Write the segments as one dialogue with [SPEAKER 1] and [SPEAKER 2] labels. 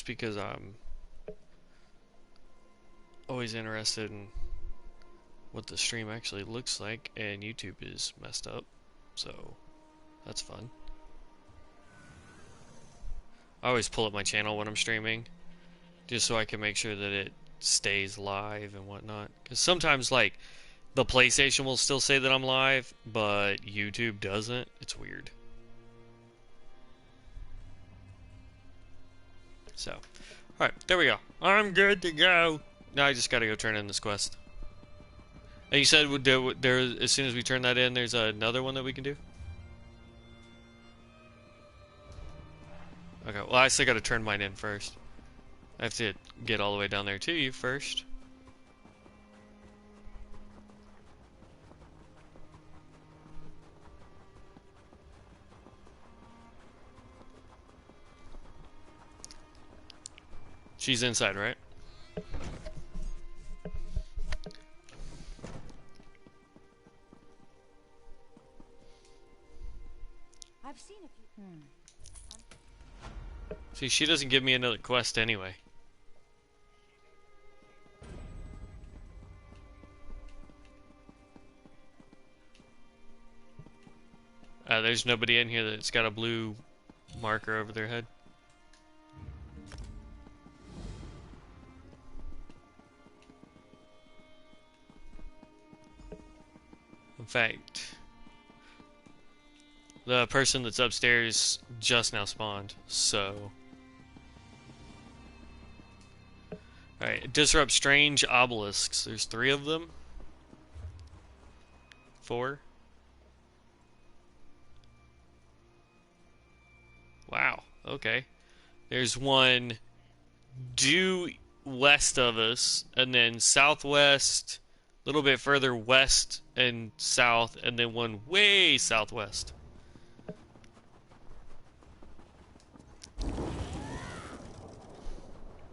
[SPEAKER 1] because I'm always interested in what the stream actually looks like, and YouTube is messed up, so that's fun. I always pull up my channel when I'm streaming, just so I can make sure that it stays live and whatnot. Because sometimes, like, the PlayStation will still say that I'm live, but YouTube doesn't. It's weird. So, alright, there we go. I'm good to go. Now I just gotta go turn in this quest. And you said there, as soon as we turn that in, there's another one that we can do? Okay, well I still gotta turn mine in first. I have to get all the way down there to you first. She's inside, right?
[SPEAKER 2] I've seen a few.
[SPEAKER 1] See, she doesn't give me another quest anyway. There's nobody in here that's got a blue marker over their head. In fact, the person that's upstairs just now spawned, so... Alright, disrupt strange obelisks. There's 3 of them. 4. Wow, okay. There's one due west of us, and then southwest, a little bit further west and south, and then one way southwest.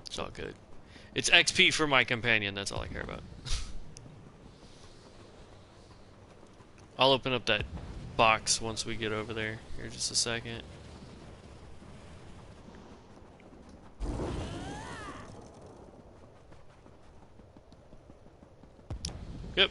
[SPEAKER 1] It's all good. It's XP for my companion, that's all I care about. I'll open up that box once we get over there. Here, just a second. Yep.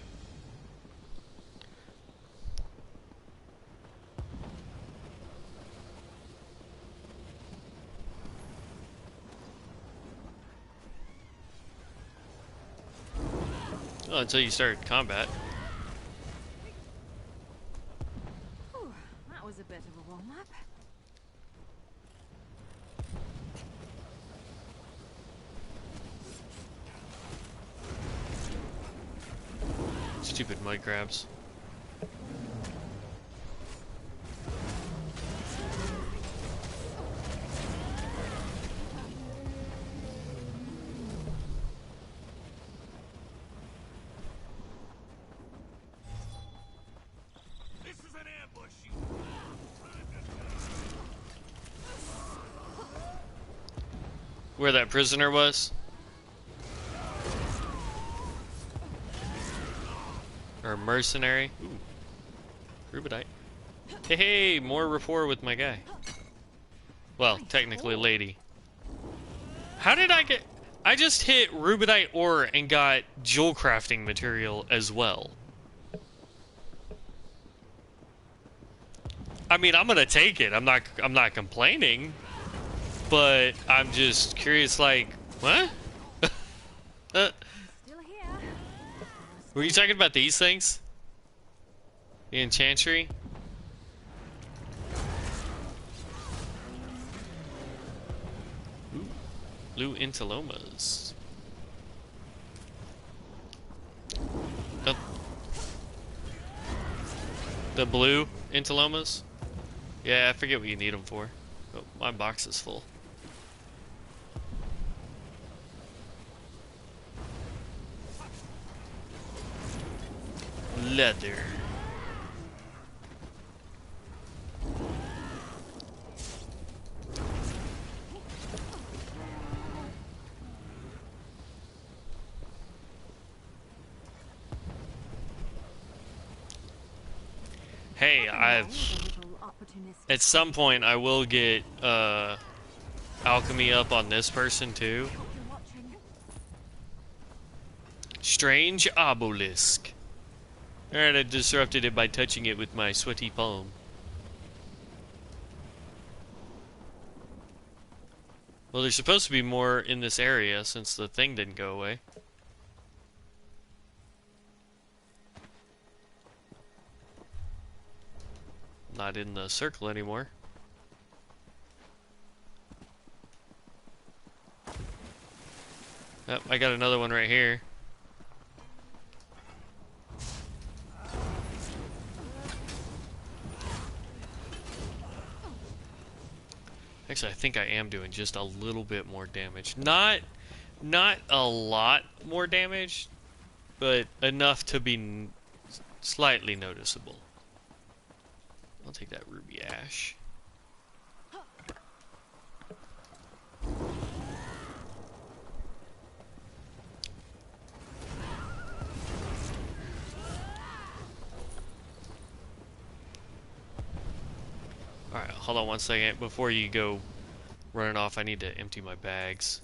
[SPEAKER 1] Well, until you start combat.
[SPEAKER 2] Whew, that was a bit of a warm-up.
[SPEAKER 1] Stupid mud crabs.
[SPEAKER 3] This is an ambush.
[SPEAKER 1] Where that prisoner was? Or mercenary? Ooh. Rubidite. Hey, hey, more rapport with my guy. Well, technically lady. How did I get... I just hit Rubidite ore and got jewel crafting material as well. I mean, I'm gonna take it. I'm not complaining. But I'm just curious, like, what?
[SPEAKER 2] Still here.
[SPEAKER 1] Were you talking about these things? The enchantry? Ooh. Blue Intilomas. The blue Intilomas? Yeah, I forget what you need them for. Oh, my box is full. Leather. Hey, at some point I will get alchemy up on this person too. Strange obelisk. Alright, I disrupted it by touching it with my sweaty palm. Well, there's supposed to be more in this area since the thing didn't go away. Not in the circle anymore. Yep, I got another one right here. Actually, I think I am doing just a little bit more damage. Not a lot more damage, but enough to be slightly noticeable. I'll take that ruby ash. Alright, hold on one second. Before you go running off, I need to empty my bags.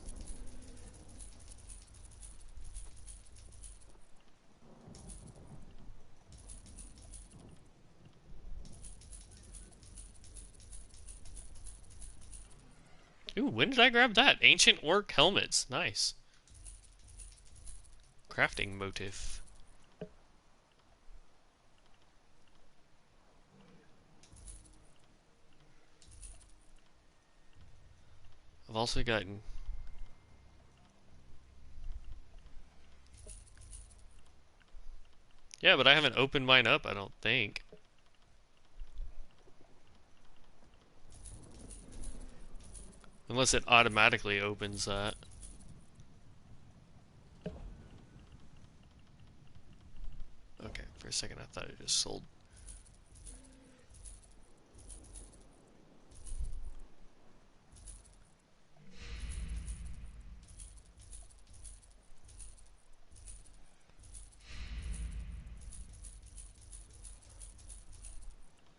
[SPEAKER 1] Ooh, when did I grab that? Ancient orc helmets. Nice. Crafting motif. I've also gotten... Yeah, but I haven't opened mine up, I don't think. Unless it automatically opens that. Okay, for a second I thought it just sold.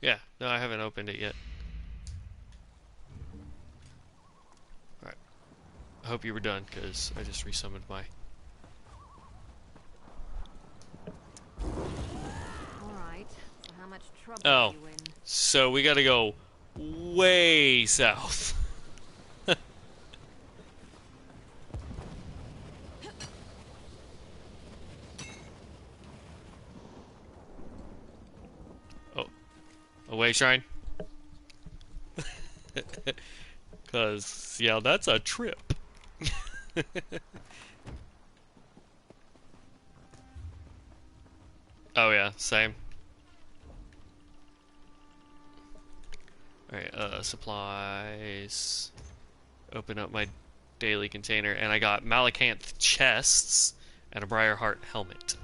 [SPEAKER 1] Yeah, no, I haven't opened it yet. Alright. I hope you were done, because I just resummoned my...
[SPEAKER 2] Alright, so how much trouble
[SPEAKER 1] Oh,
[SPEAKER 2] are you in?
[SPEAKER 1] so we gotta go way south. Oh, away shrine? Cause, yeah, that's a trip. Oh yeah, same. Alright, supplies. Open up my daily container, and I got Malacanth chests and a Briarheart helmet.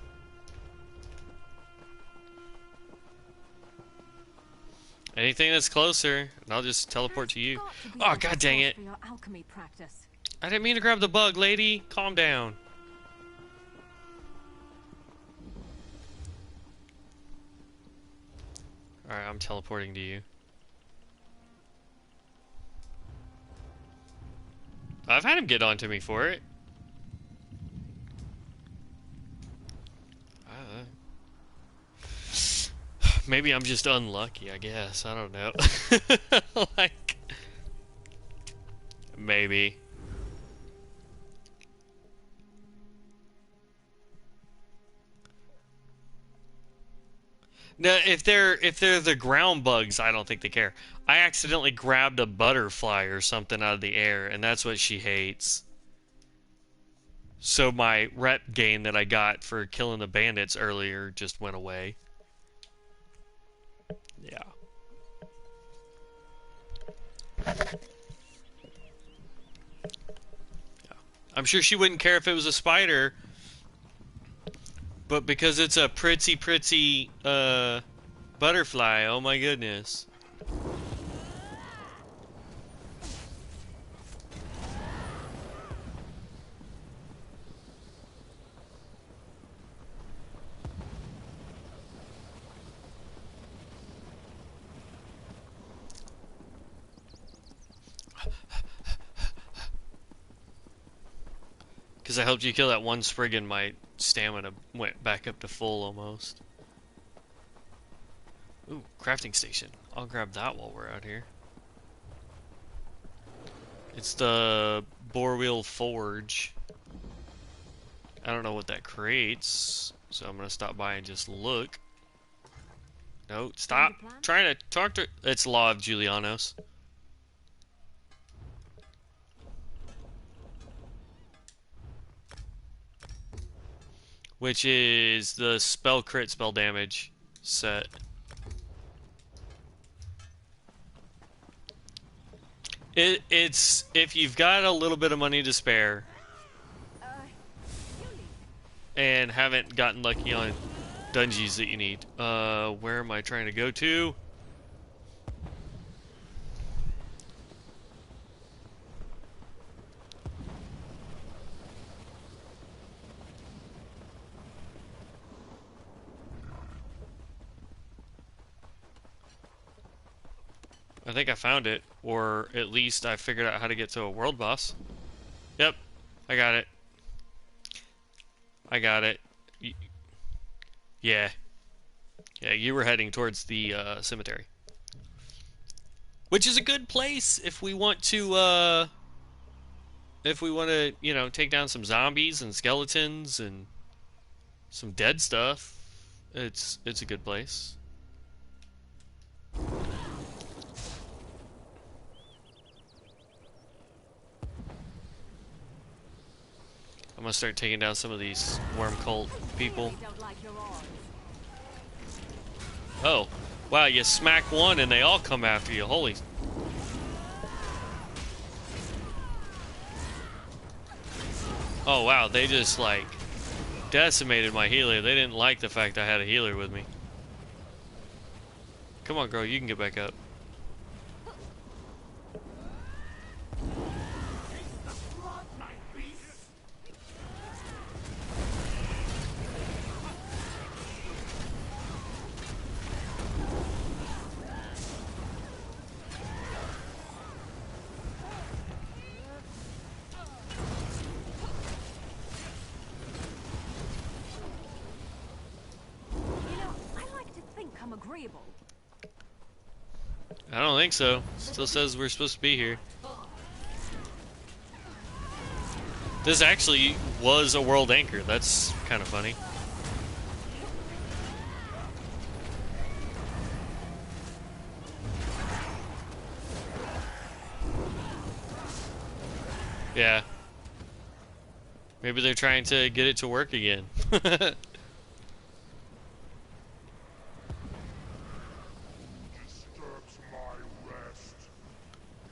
[SPEAKER 1] Anything that's closer, and I'll just teleport to you. Oh, god dang it!
[SPEAKER 2] For your alchemy practice.
[SPEAKER 1] I didn't mean to grab the bug, lady. Calm down. Alright, I'm teleporting to you. I've had him get onto me for it. Maybe I'm just unlucky, I guess. I don't know. Like... Maybe. No, if they're the ground bugs, I don't think they care. I accidentally grabbed a butterfly or something out of the air, and that's what she hates. So my rep gain that I got for killing the bandits earlier just went away. Yeah. I'm sure she wouldn't care if it was a spider, but because it's a pretty butterfly, oh my goodness. Because I helped you kill that one Spriggan, my stamina went back up to full almost. Ooh, crafting station. I'll grab that while we're out here. It's the Borewheel Forge. I don't know what that creates, so I'm gonna stop by and just look. No, stop trying to talk to... It's Law of Julianos. Which is the spell crit spell damage set. It's if you've got a little bit of money to spare and haven't gotten lucky on dungeons that you need. Where am I trying to go to? I think I found it, or at least I figured out how to get to a world boss. Yep, I got it. I got it. Yeah. Yeah, you were heading towards the cemetery. Which is a good place if we want to, you know, take down some zombies and skeletons and some dead stuff. It's a good place. I'm gonna start taking down some of these worm cult people. Oh, wow, you smack one and they all come after you. Holy. Oh, wow, they just, like, decimated my healer. They didn't like the fact I had a healer with me. Come on, girl, you can get back up. I don't think so. Still says we're supposed to be here. This actually was a world anchor. That's kind of funny. Yeah. Maybe they're trying to get it to work again.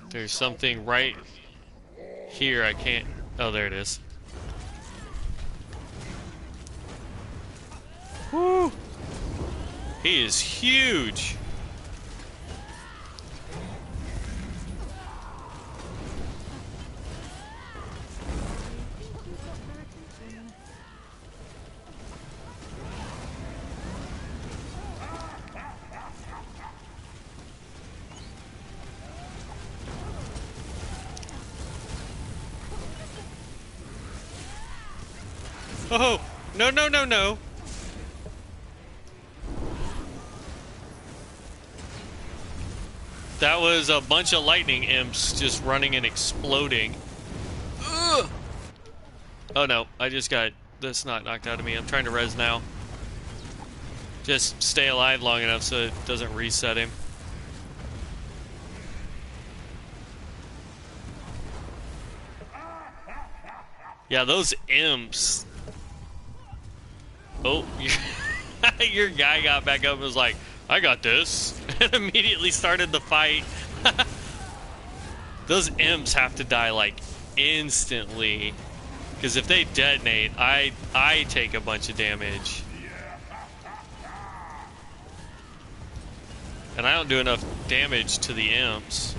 [SPEAKER 1] There's something right here I can't... Oh, there it is. Woo! He is huge! Oh, no, no, no, no. That was a bunch of lightning imps just running and exploding. Ugh. Oh no, I just got this not knocked out of me. I'm trying to res now. Just stay alive long enough so it doesn't reset him. Yeah, those imps. Oh, your guy got back up and was like, I got this, and immediately started the fight. Those imps have to die, like, instantly. Because if they detonate, I take a bunch of damage. And I don't do enough damage to the imps.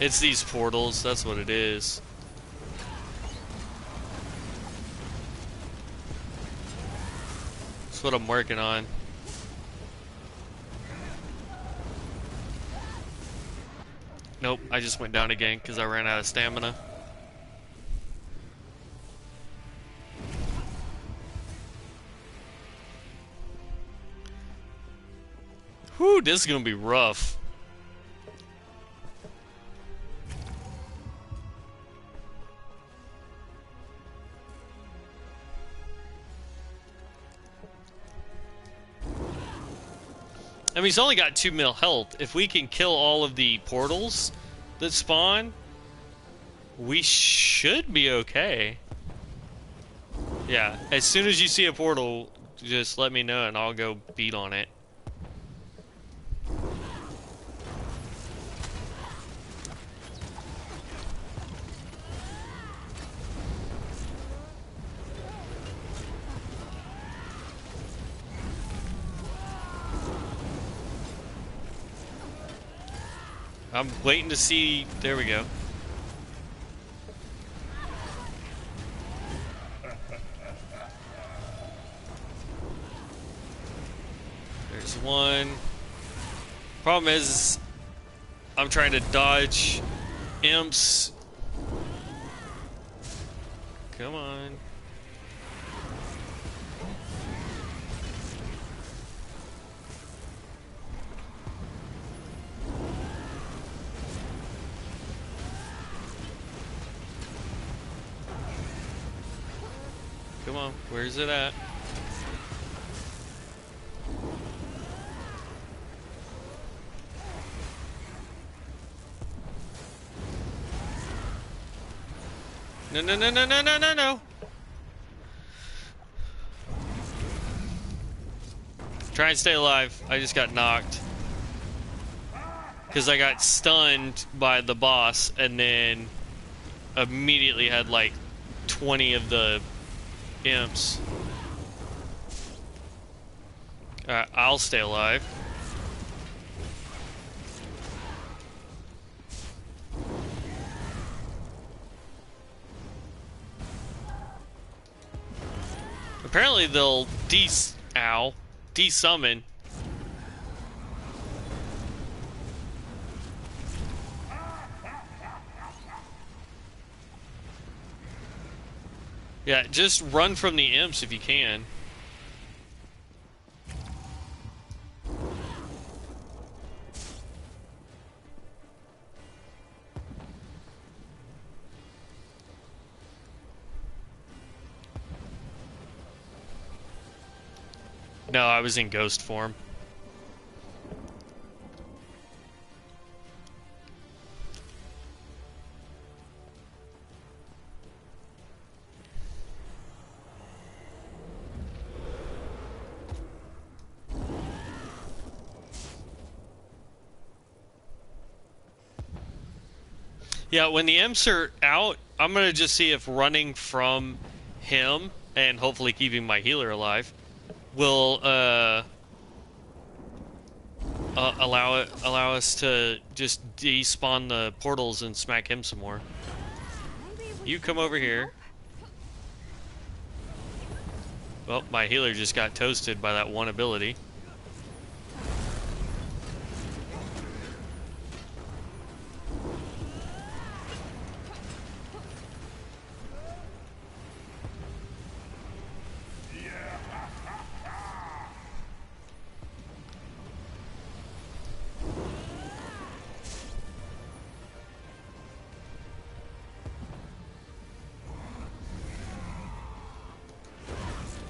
[SPEAKER 1] It's these portals, that's what it is. That's what I'm working on. Nope, I just went down again because I ran out of stamina. Whew, this is gonna be rough. I mean, he's only got 2 mil health. If we can kill all of the portals that spawn, we should be okay. Yeah, as soon as you see a portal, just let me know and I'll go beat on it. I'm waiting to see. There we go. There's one. Problem is, I'm trying to dodge imps. Come on. Come on, where's it at? No, no, no, no, no, no, no, no. Try and stay alive. I just got knocked. Because I got stunned by the boss and then immediately had like 20 of the imps. Alright, I'll stay alive. Apparently they'll de-summon. Yeah, just run from the imps if you can. No, I was in ghost form. Yeah, when the imps are out, I'm gonna just see if running from him and hopefully keeping my healer alive will allow us to just despawn the portals and smack him some more. You come over here. Well, my healer just got toasted by that one ability.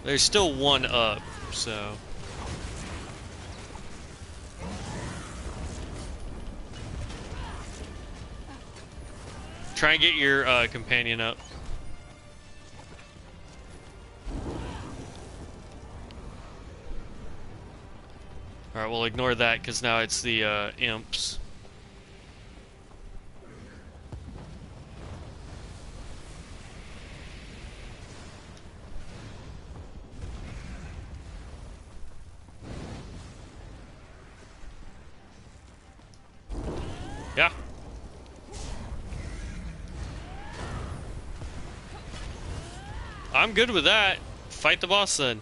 [SPEAKER 1] There's still one up, so... Try and get your companion up. Alright, we'll ignore that because now it's the imps. Yeah. I'm good with that. Fight the boss then.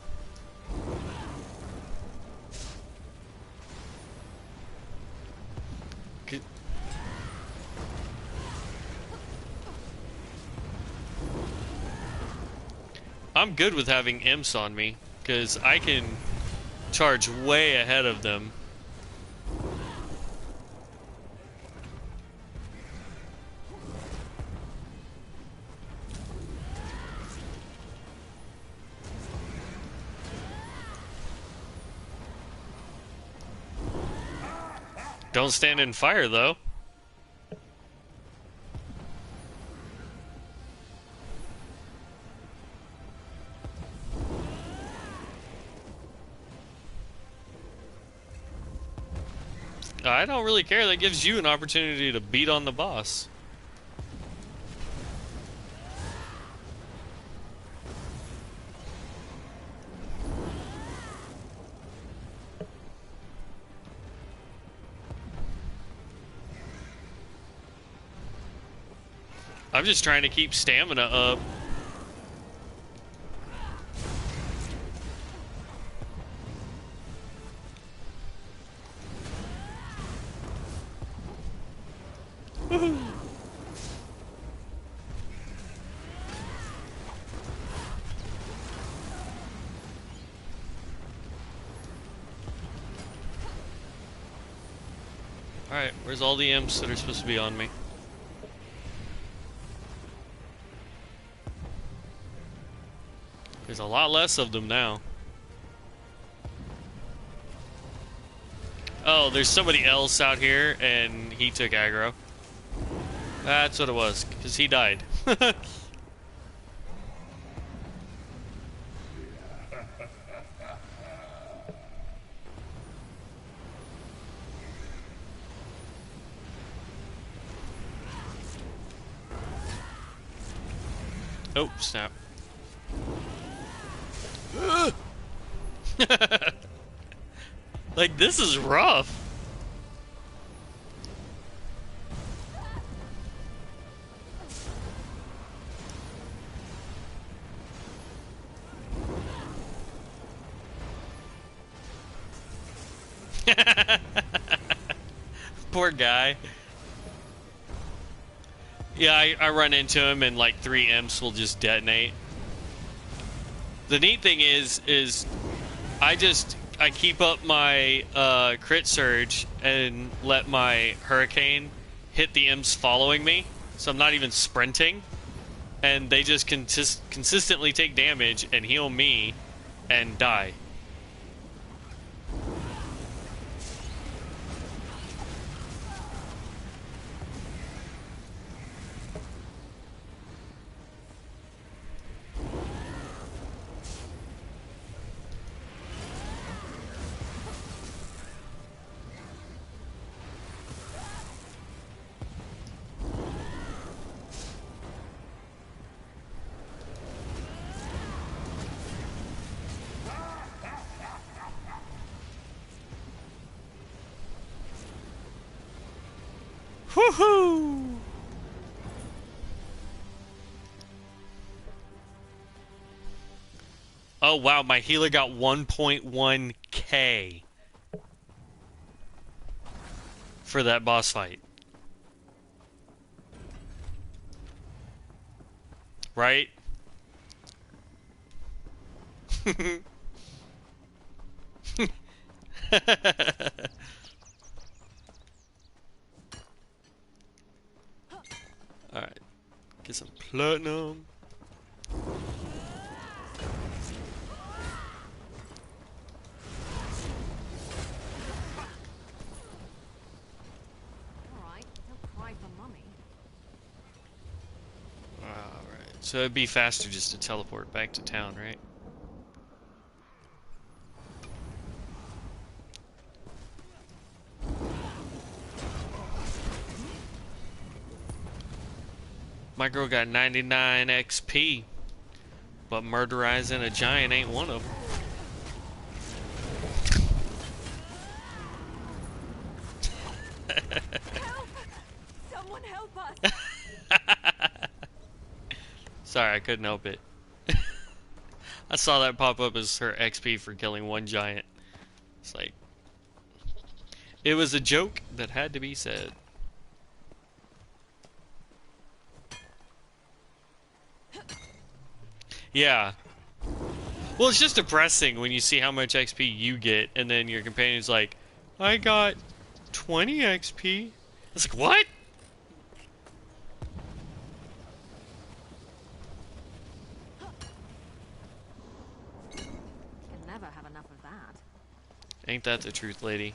[SPEAKER 1] I'm good with having imps on me, because I can charge way ahead of them. Don't stand in fire, though. I don't really care. That gives you an opportunity to beat on the boss. I'm just trying to keep stamina up. Woohoo! Alright, where's all the imps that are supposed to be on me? There's a lot less of them now. Oh, there's somebody else out here, and he took aggro. That's what it was, because he died. Oh, snap. Like, this is rough. Poor guy. Yeah, I run into him and like 3 imps will just detonate. The neat thing is I keep up my crit surge and let my hurricane hit the imps following me, so I'm not even sprinting, and they just consistently take damage and heal me and die. Woohoo! Oh wow, my healer got 1.1k for that boss fight. Right? Alright. Get some platinum.
[SPEAKER 2] Alright, don't cry for mummy.
[SPEAKER 1] Alright. So it'd be faster just to teleport back to town, right? My girl got 99 XP, but murderizing a giant ain't one of them.
[SPEAKER 2] Help! Someone help us!
[SPEAKER 1] Sorry, I couldn't help it. I saw that pop up as her XP for killing one giant. It's like, it was a joke that had to be said. Yeah, Well, it's just depressing when you see how much XP you get, and then your companion's like, I got 20 XP. It's like, what?
[SPEAKER 2] Can never have enough of that.
[SPEAKER 1] Ain't that the truth, lady?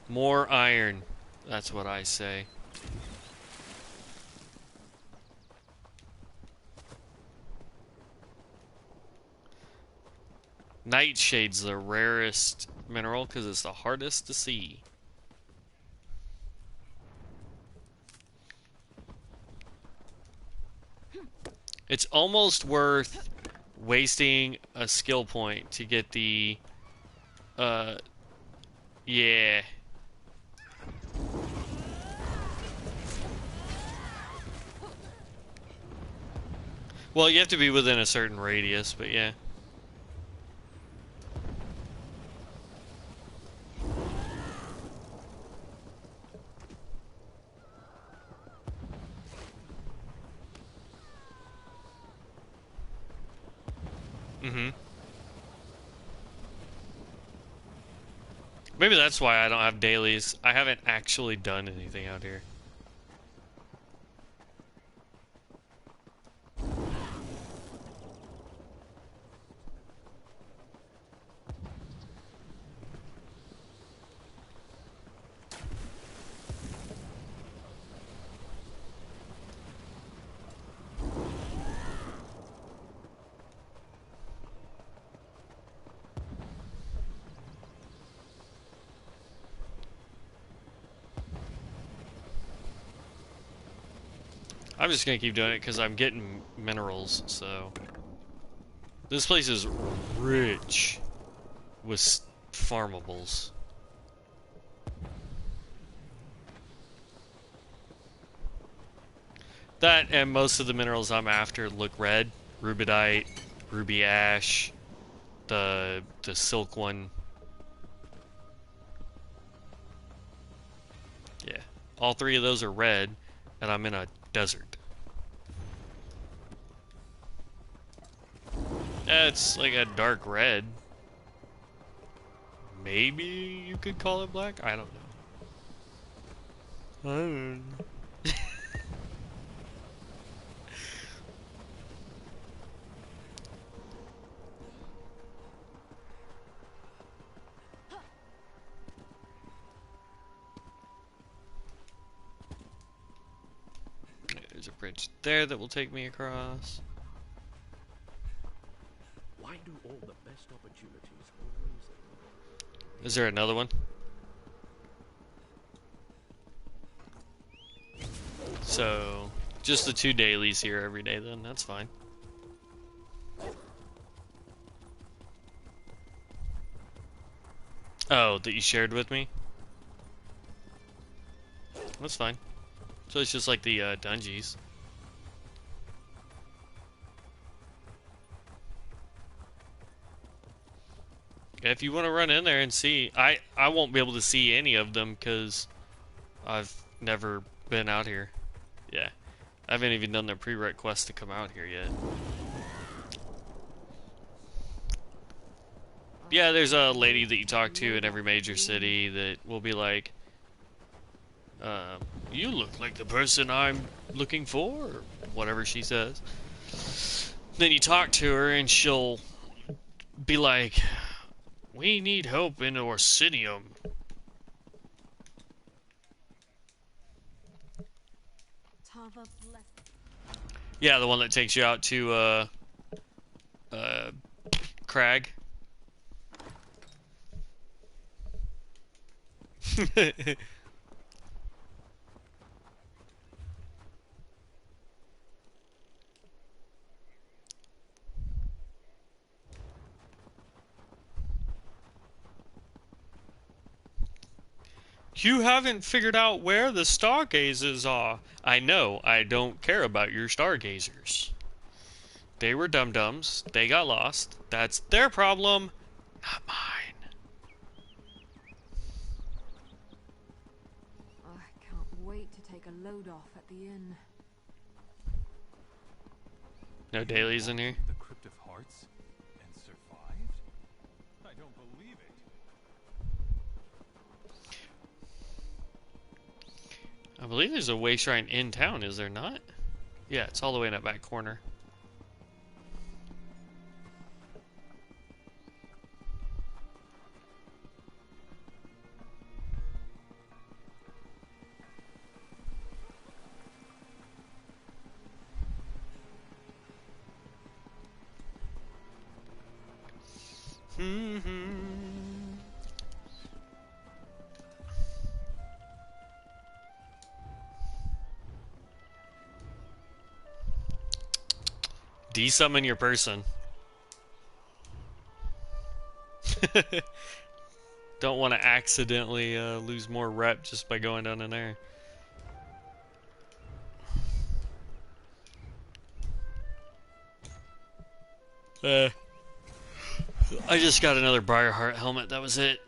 [SPEAKER 1] More iron. That's what I say. Nightshade's the rarest mineral because it's the hardest to see. It's almost worth wasting a skill point to get the, yeah. Well, you have to be within a certain radius, but yeah. Mm-hmm. Maybe that's why I don't have dailies. I haven't actually done anything out here. I'm just gonna keep doing it because I'm getting minerals, so... This place is rich with farmables. That and most of the minerals I'm after look red. Rubidite, ruby ash, the silk one. Yeah. All three of those are red, and I'm in a desert. It's like a dark red. Maybe you could call it black? I don't know. I don't know. There's a bridge there that will take me across.
[SPEAKER 3] Why do all the best opportunities always...
[SPEAKER 1] Is there another one? So, just the 2 dailies here every day then, that's fine. Oh, that you shared with me? That's fine. So it's just like the dungeons. If you want to run in there and see, I won't be able to see any of them because I've never been out here. Yeah, I haven't even done the prereq quest to come out here yet. Yeah, there's a lady that you talk to in every major city that will be like, you look like the person I'm looking for, or whatever she says. Then you talk to her and she'll be like, we need help in Orsinium. Yeah, the one that takes you out to, Crag. You haven't figured out where the stargazers are. I know, I don't care about your stargazers. They were dum-dums. They got lost. That's their problem, not mine.
[SPEAKER 2] Oh, I can't wait to take a load off at the inn.
[SPEAKER 1] No dailies in here?
[SPEAKER 3] The Crypt of Hearts and survive?
[SPEAKER 4] don't believe it.
[SPEAKER 1] I believe there's a way shrine in town, is there not? Yeah, it's all the way in that back corner. De-summon your person. Don't want to accidentally lose more rep just by going down in there. I just got another Briarheart helmet, that was it.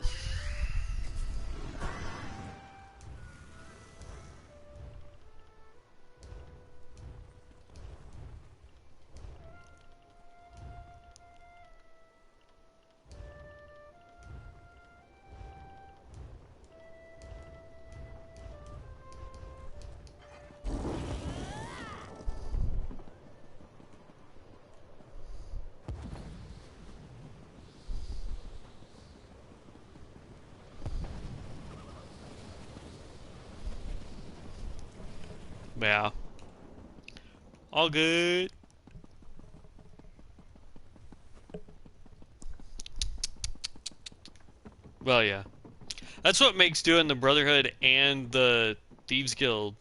[SPEAKER 1] Yeah. All good. Well, yeah. That's what makes doing the Brotherhood and the Thieves Guild,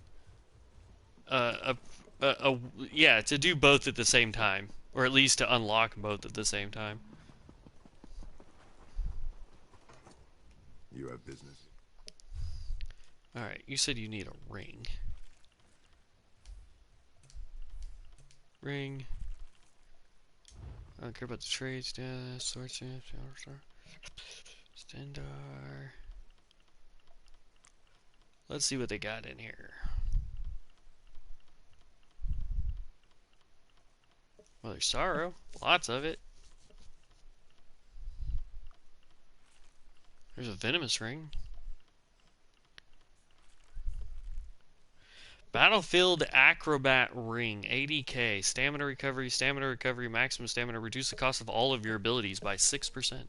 [SPEAKER 1] yeah, to do both at the same time. Or at least to unlock both at the same time.
[SPEAKER 5] You have business.
[SPEAKER 1] Alright, you said you need a ring. Ring. I don't care about the trades, sword, Stendar. Let's see what they got in here. Well, there's sorrow. Lots of it. There's a venomous ring. Battlefield Acrobat Ring, 80k. Stamina recovery, maximum stamina. Reduce the cost of all of your abilities by 6%.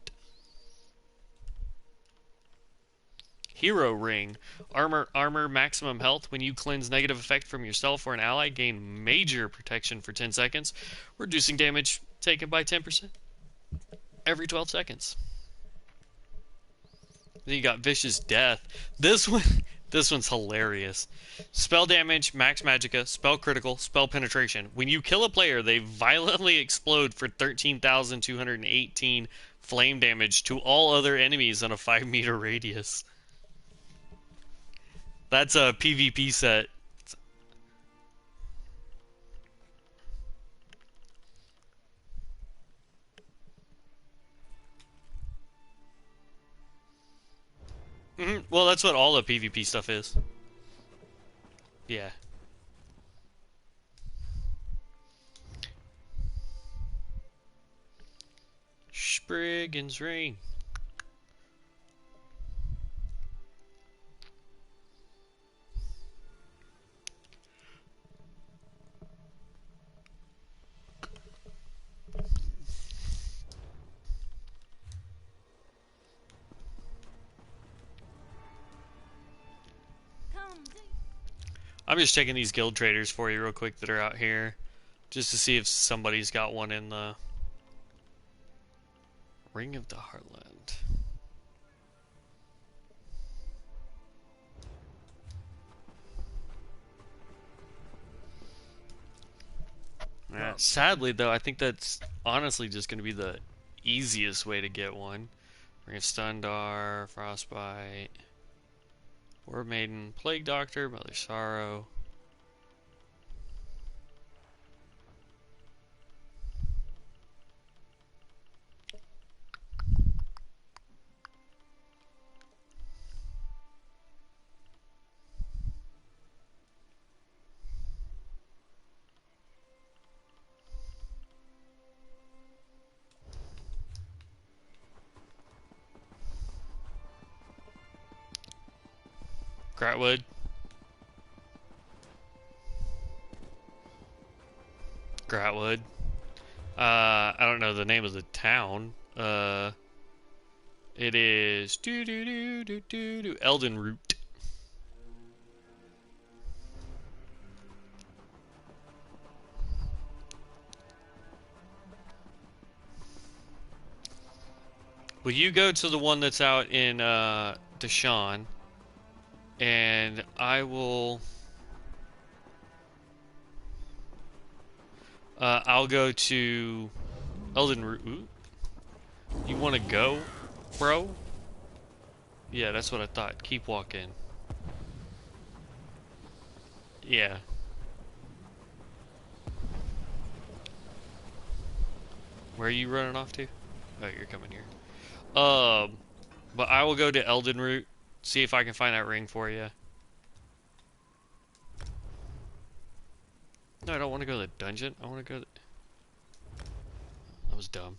[SPEAKER 1] Hero Ring. Armor, maximum health. When you cleanse negative effect from yourself or an ally, gain major protection for 10 seconds, reducing damage taken by 10% every 12 seconds. Then you got Vicious Death. This one's hilarious. Spell damage, max magicka, spell critical, spell penetration. When you kill a player, they violently explode for 13,218 flame damage to all other enemies on a 5-meter radius. That's a PvP set. Well, that's what all the PvP stuff is. Yeah. Spriggan's Ring. I'm just checking these guild traders for you real quick that are out here, just to see if somebody's got one in the Ring of the Heartland. Yeah, sadly, though, I think that's honestly just going to be the easiest way to get one. Ring of Stundar, Frostbite, War Maiden, Plague Doctor, Mother Sorrow. Blackwood. Blackwood. I don't know the name of the town. It is Elden Root. Well, you go to the one that's out in Deshawn, and I will. I'll go to Elden Root. Ooh. You want to go, bro? Yeah, that's what I thought. Keep walking. Yeah. Where are you running off to? Oh, you're coming here. But I will go to Elden Root, see if I can find that ring for you. No, I don't want to go to the dungeon. I want to go to... That was dumb.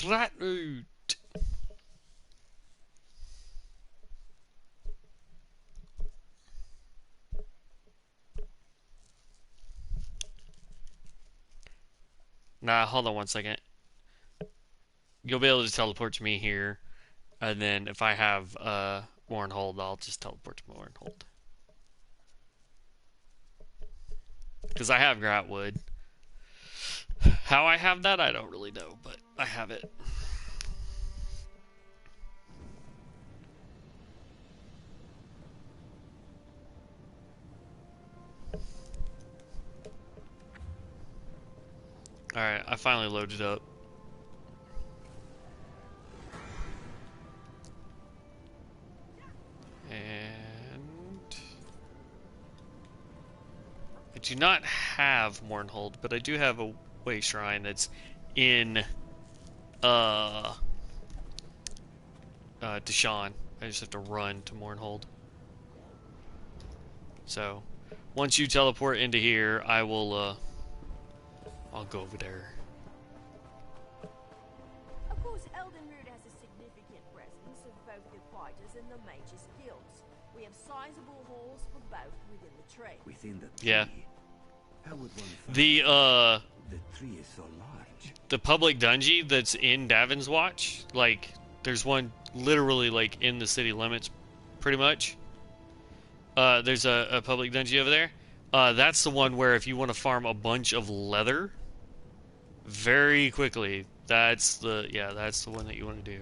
[SPEAKER 1] Blackwood. Nah, hold on one second. You'll be able to teleport to me here, and then if I have Warnhold, I'll just teleport to Warnhold. Because I have Blackwood. How I have that, I don't really know, but I have it. Alright, I finally loaded up. And I do not have Mournhold, but I do have a way shrine that's in Deshawn. I just have to run to Mournhold. So once you teleport into here, I will I'll go over there.
[SPEAKER 4] Of course, Elden Root has a significant presence of both the fighters and the mages guilds. We have sizable halls for both within the tree.
[SPEAKER 3] Within the tree?
[SPEAKER 1] Yeah.
[SPEAKER 3] How would one find
[SPEAKER 1] The
[SPEAKER 3] tree is so large.
[SPEAKER 1] the public dungeon that's in Davin's Watch, like there's one literally like in the city limits pretty much. There's a public dungeon over there. That's the one where if you want to farm a bunch of leather very quickly, that's the one that you want to do.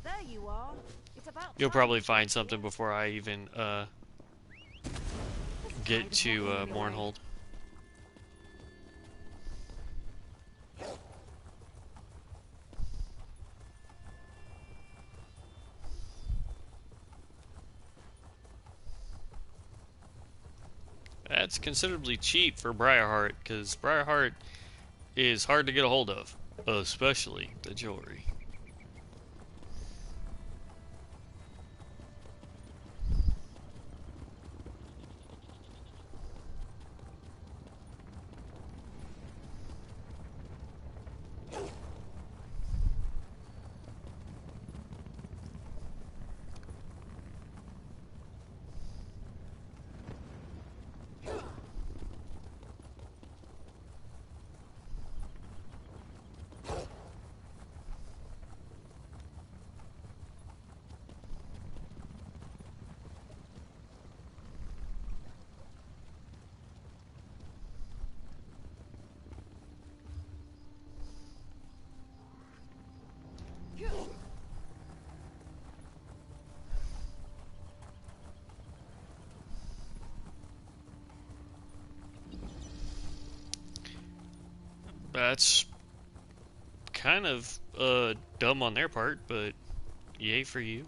[SPEAKER 4] There you are. It's about
[SPEAKER 1] You'll
[SPEAKER 4] time
[SPEAKER 1] probably
[SPEAKER 4] you
[SPEAKER 1] find
[SPEAKER 4] got
[SPEAKER 1] something
[SPEAKER 4] here.
[SPEAKER 1] before I even get to Mournhold. That's considerably cheap for Briarheart, because Briarheart is hard to get a hold of, especially the jewelry. That's kind of dumb on their part, but yay for you.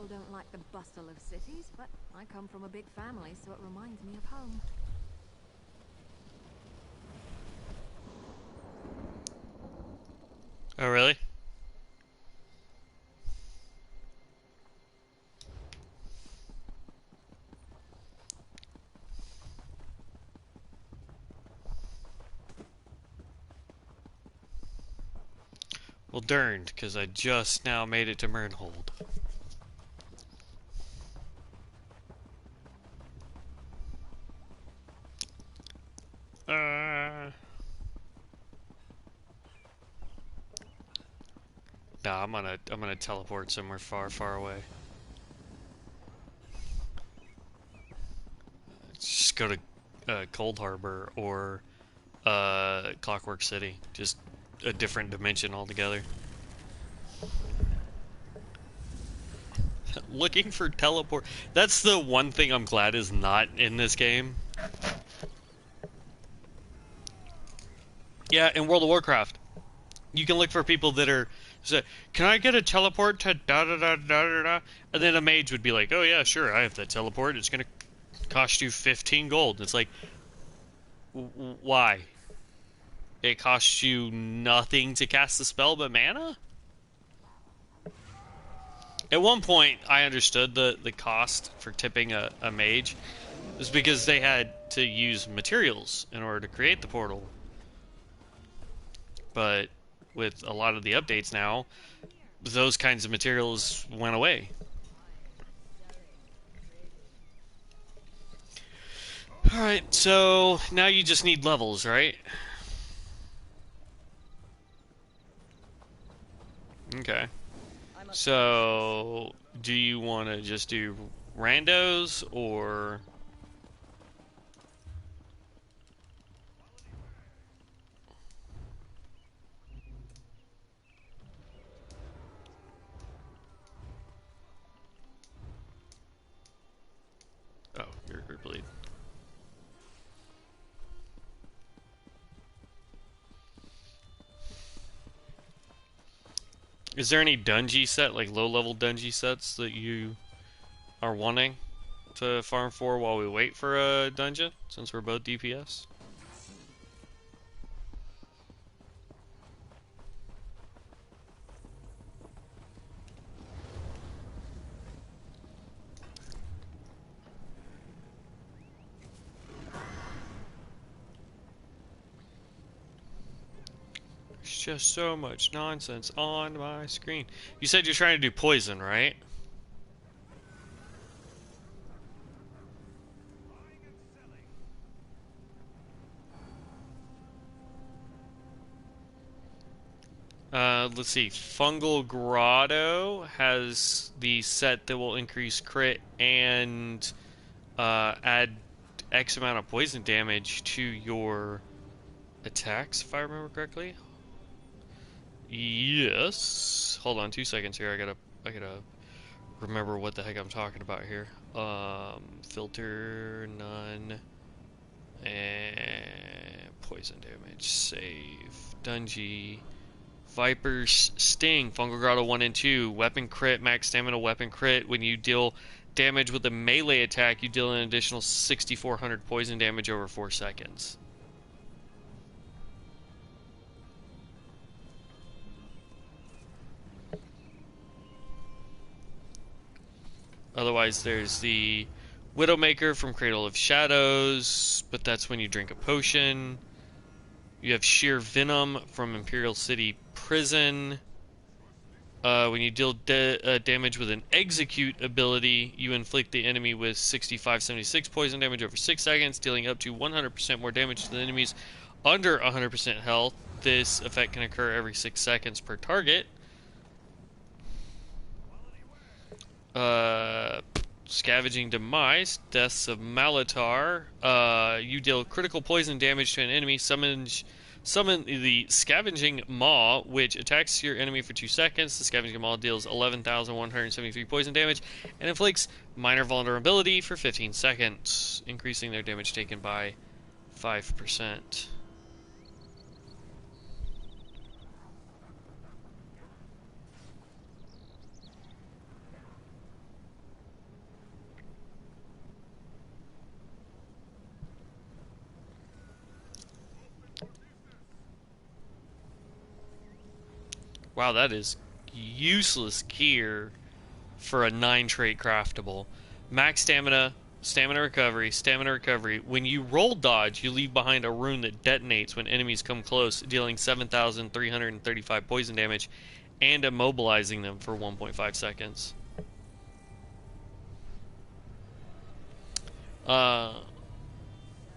[SPEAKER 2] people don't like the bustle of cities, but I come from a big family, so it reminds me of home.
[SPEAKER 1] Oh, really? Well, darned, because I just now made it to Mernhold. Nah, I'm gonna teleport somewhere far, far away. Just go to Cold Harbor or Clockwork City. Just a different dimension altogether. Looking for teleport. That's the one thing I'm glad is not in this game. Yeah, in World of Warcraft, you can look for people that are say, "Can I get a teleport to da da da da da da?" And then a mage would be like, "Oh yeah, sure, I have that teleport. It's gonna cost you 15 gold." It's like, why? It costs you nothing to cast the spell but mana? At one point, I understood the cost for tipping a mage. It was because they had to use materials in order to create the portal. But with a lot of the updates now, those kinds of materials went away. Alright, so now you just need levels, right? Okay. So, do you want to just do randos, or... Oh, you're bleed. Is there any dungeon set, like low-level dungeon sets that you are wanting to farm for while we wait for a dungeon, since we're both DPS? There's just so much nonsense on my screen. You said you're trying to do poison, right? Let's see. Fungal Grotto has the set that will increase crit and add X amount of poison damage to your attacks, if I remember correctly. Yes. Hold on 2 seconds here. I gotta remember what the heck I'm talking about here. Filter, none, and poison damage. Save. Dungy. Viper's Sting, Fungal Grotto 1 and 2, Weapon Crit, Max Stamina Weapon Crit. When you deal damage with a melee attack, you deal an additional 6,400 poison damage over 4 seconds. Otherwise, there's the Widowmaker from Cradle of Shadows, but that's when you drink a potion. You have Sheer Venom from Imperial City Prison. When you deal damage with an Execute ability, you inflict the enemy with 6576 poison damage over 6 seconds, dealing up to 100% more damage to the enemies under 100% health. This effect can occur every 6 seconds per target. Scavenging Demise, Deaths of Malatar. You deal critical poison damage to an enemy. Summon the Scavenging Maw, which attacks your enemy for 2 seconds. The Scavenging Maw deals 11,173 poison damage and inflicts minor vulnerability for 15 seconds, increasing their damage taken by 5%. Wow, that is useless gear for a 9 trait craftable. Max stamina, stamina recovery. When you roll dodge, you leave behind a rune that detonates when enemies come close, dealing 7,335 poison damage and immobilizing them for 1.5 seconds.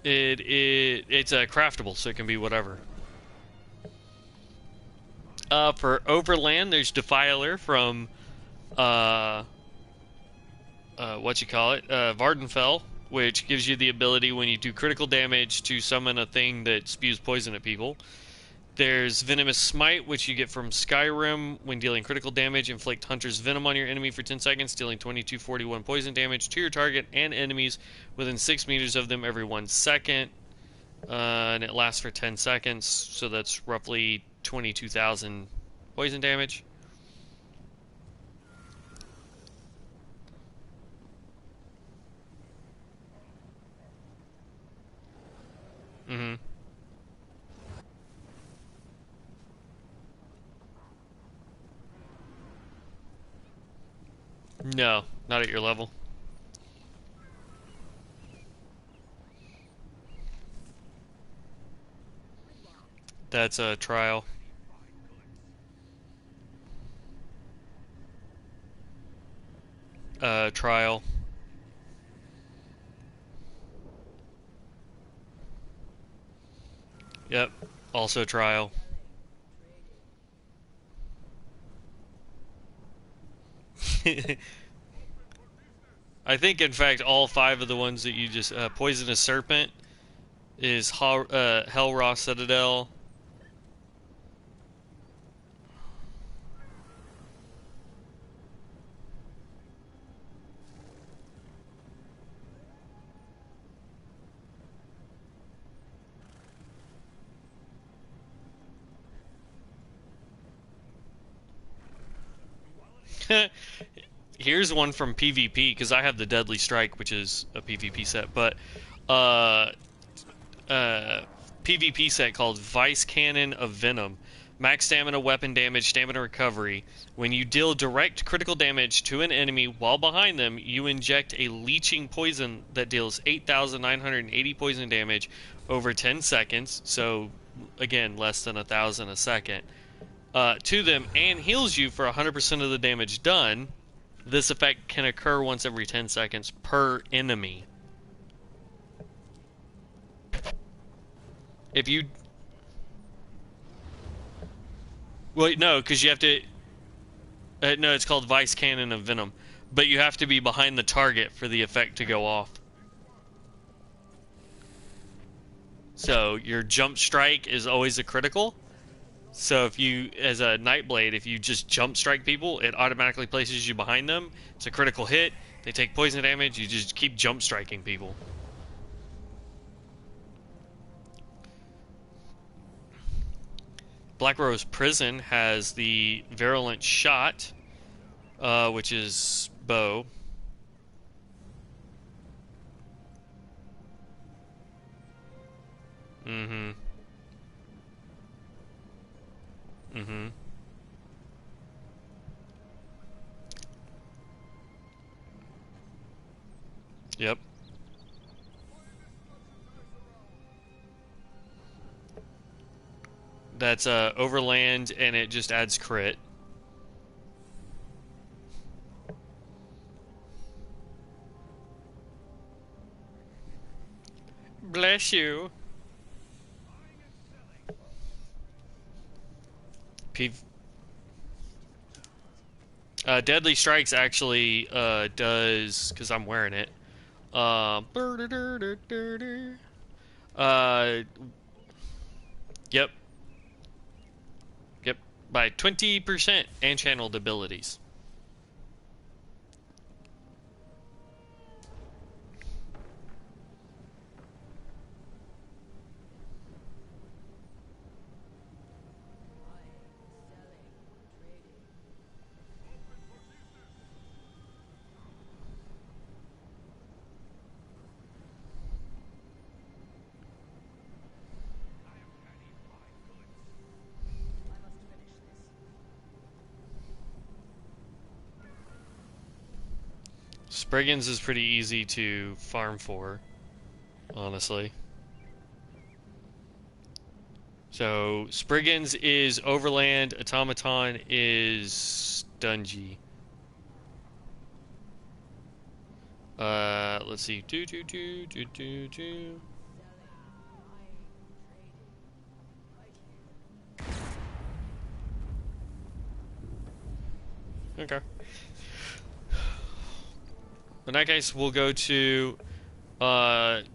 [SPEAKER 1] It's a craftable, so it can be whatever. For Overland, there's Defiler from Vardenfell, which gives you the ability when you do critical damage to summon a thing that spews poison at people. There's Venomous Smite, which you get from Skyrim. When dealing critical damage, inflict Hunter's Venom on your enemy for 10 seconds, dealing 2241 poison damage to your target and enemies within 6 meters of them every 1 second. And it lasts for 10 seconds, so that's roughly 22,000 poison damage. Mm-hmm. No, not at your level. That's a trial. Trial. Yep. Also trial. I think, in fact, all 5 of the ones that you just Poisonous Serpent is Hellraw Citadel. Here's one from PvP, because I have the Deadly Strike, which is a PvP set, but uh, PvP set called Vice Cannon of Venom. Max stamina, weapon damage, stamina recovery. When you deal direct critical damage to an enemy while behind them, you inject a leeching poison that deals 8,980 poison damage over 10 seconds, so again, less than 1,000 a second, to them, and heals you for 100% of the damage done. This effect can occur once every 10 seconds per enemy. If you... Well, no, because you have to... no, it's called Vice Cannon of Venom. But you have to be behind the target for the effect to go off. So, your jump strike is always a critical. So if you, as a Nightblade, if you just jump strike people, it automatically places you behind them. It's a critical hit. They take poison damage. You just keep jump striking people. Black Rose Prison has the Virulent Shot, which is bow. Mm-hmm. Mm-hmm. Yep. That's Overland, and it just adds crit. Bless you. Deadly Strikes actually does, because I'm wearing it. Uh, uh, yep. Yep. By 20% and channeled abilities. Spriggans is pretty easy to farm for, honestly. So, Spriggans is Overland, Automaton is Dungy. Let's see. Okay. In that case, we'll go to,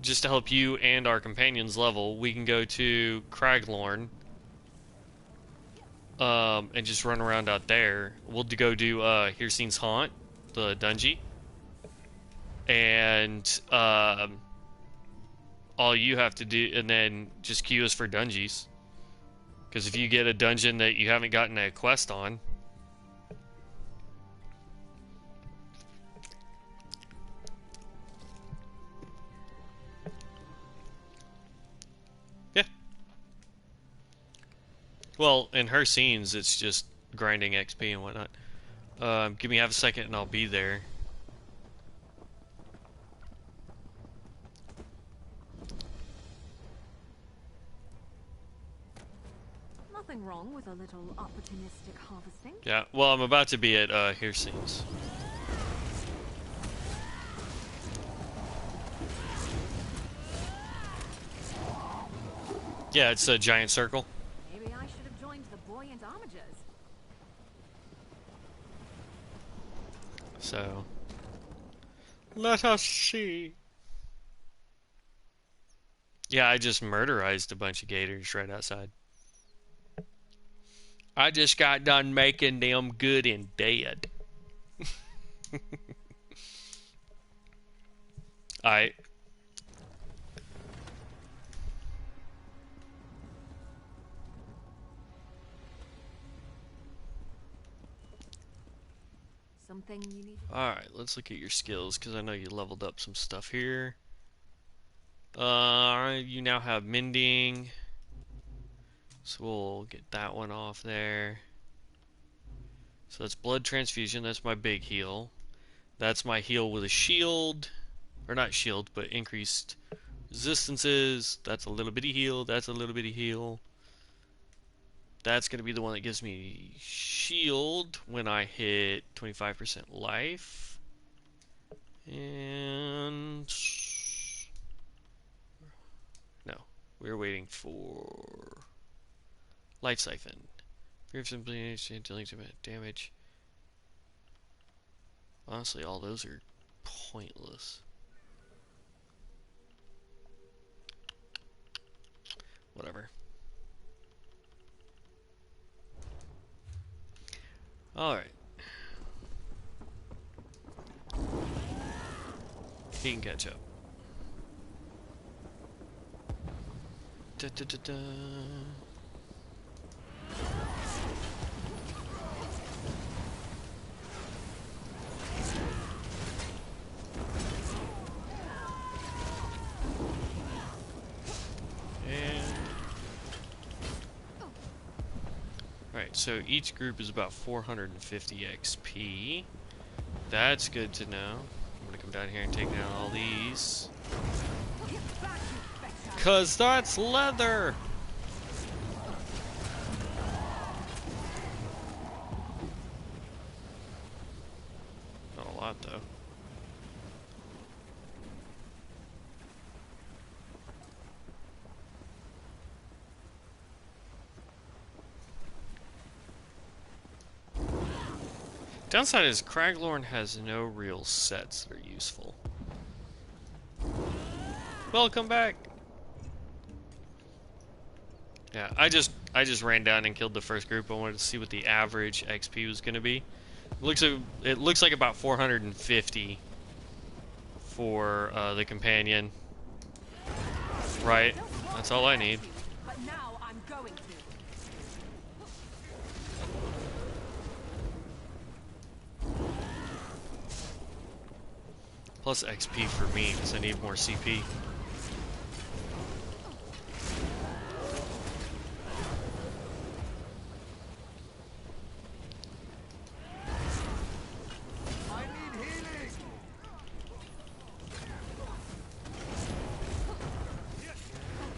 [SPEAKER 1] just to help you and our companions level, we can go to Craglorn, and just run around out there. We'll go do, Hircine's Haunt, the dungeon. And, all you have to do, and then just queue us for dungeons. Because if you get a dungeon that you haven't gotten a quest on, yeah. Well, in her scenes, it's just grinding XP and whatnot. Give me half a second and I'll be there.
[SPEAKER 2] Nothing wrong with a little opportunistic harvesting.
[SPEAKER 1] Yeah, well, I'm about to be at Hircine's. Yeah, it's a giant circle.
[SPEAKER 2] Maybe I should have joined the buoyant armigers.
[SPEAKER 1] So, let us see. Yeah, I just murderized a bunch of gators right outside. I just got done making them good and dead. Alright.
[SPEAKER 2] Something you need.
[SPEAKER 1] Alright, let's look at your skills, because I know you leveled up some stuff here. You now have mending. So we'll get that one off there. So that's blood transfusion, that's my big heal. That's my heal with a shield. Or not shield, but increased resistances. That's a little bitty heal, that's a little bitty heal. That's going to be the one that gives me shield when I hit 25% life. And... no, we're waiting for... Light Siphon. Brief simply dealing damage. Honestly, all those are pointless. Whatever. Alright. He can catch up. Da, da, da, da. Alright, so each group is about 450 XP. That's good to know. I'm gonna come down here and take down all these. 'Cause that's leather! Not a lot, though. Downside is Craglorn has no real sets that are useful. Welcome back! Yeah, I just ran down and killed the first group. I wanted to see what the average XP was going to be. It looks like about 450 for the companion. Right, that's all I need.
[SPEAKER 4] But now I'm going to.
[SPEAKER 1] Plus XP for me, because I need more CP.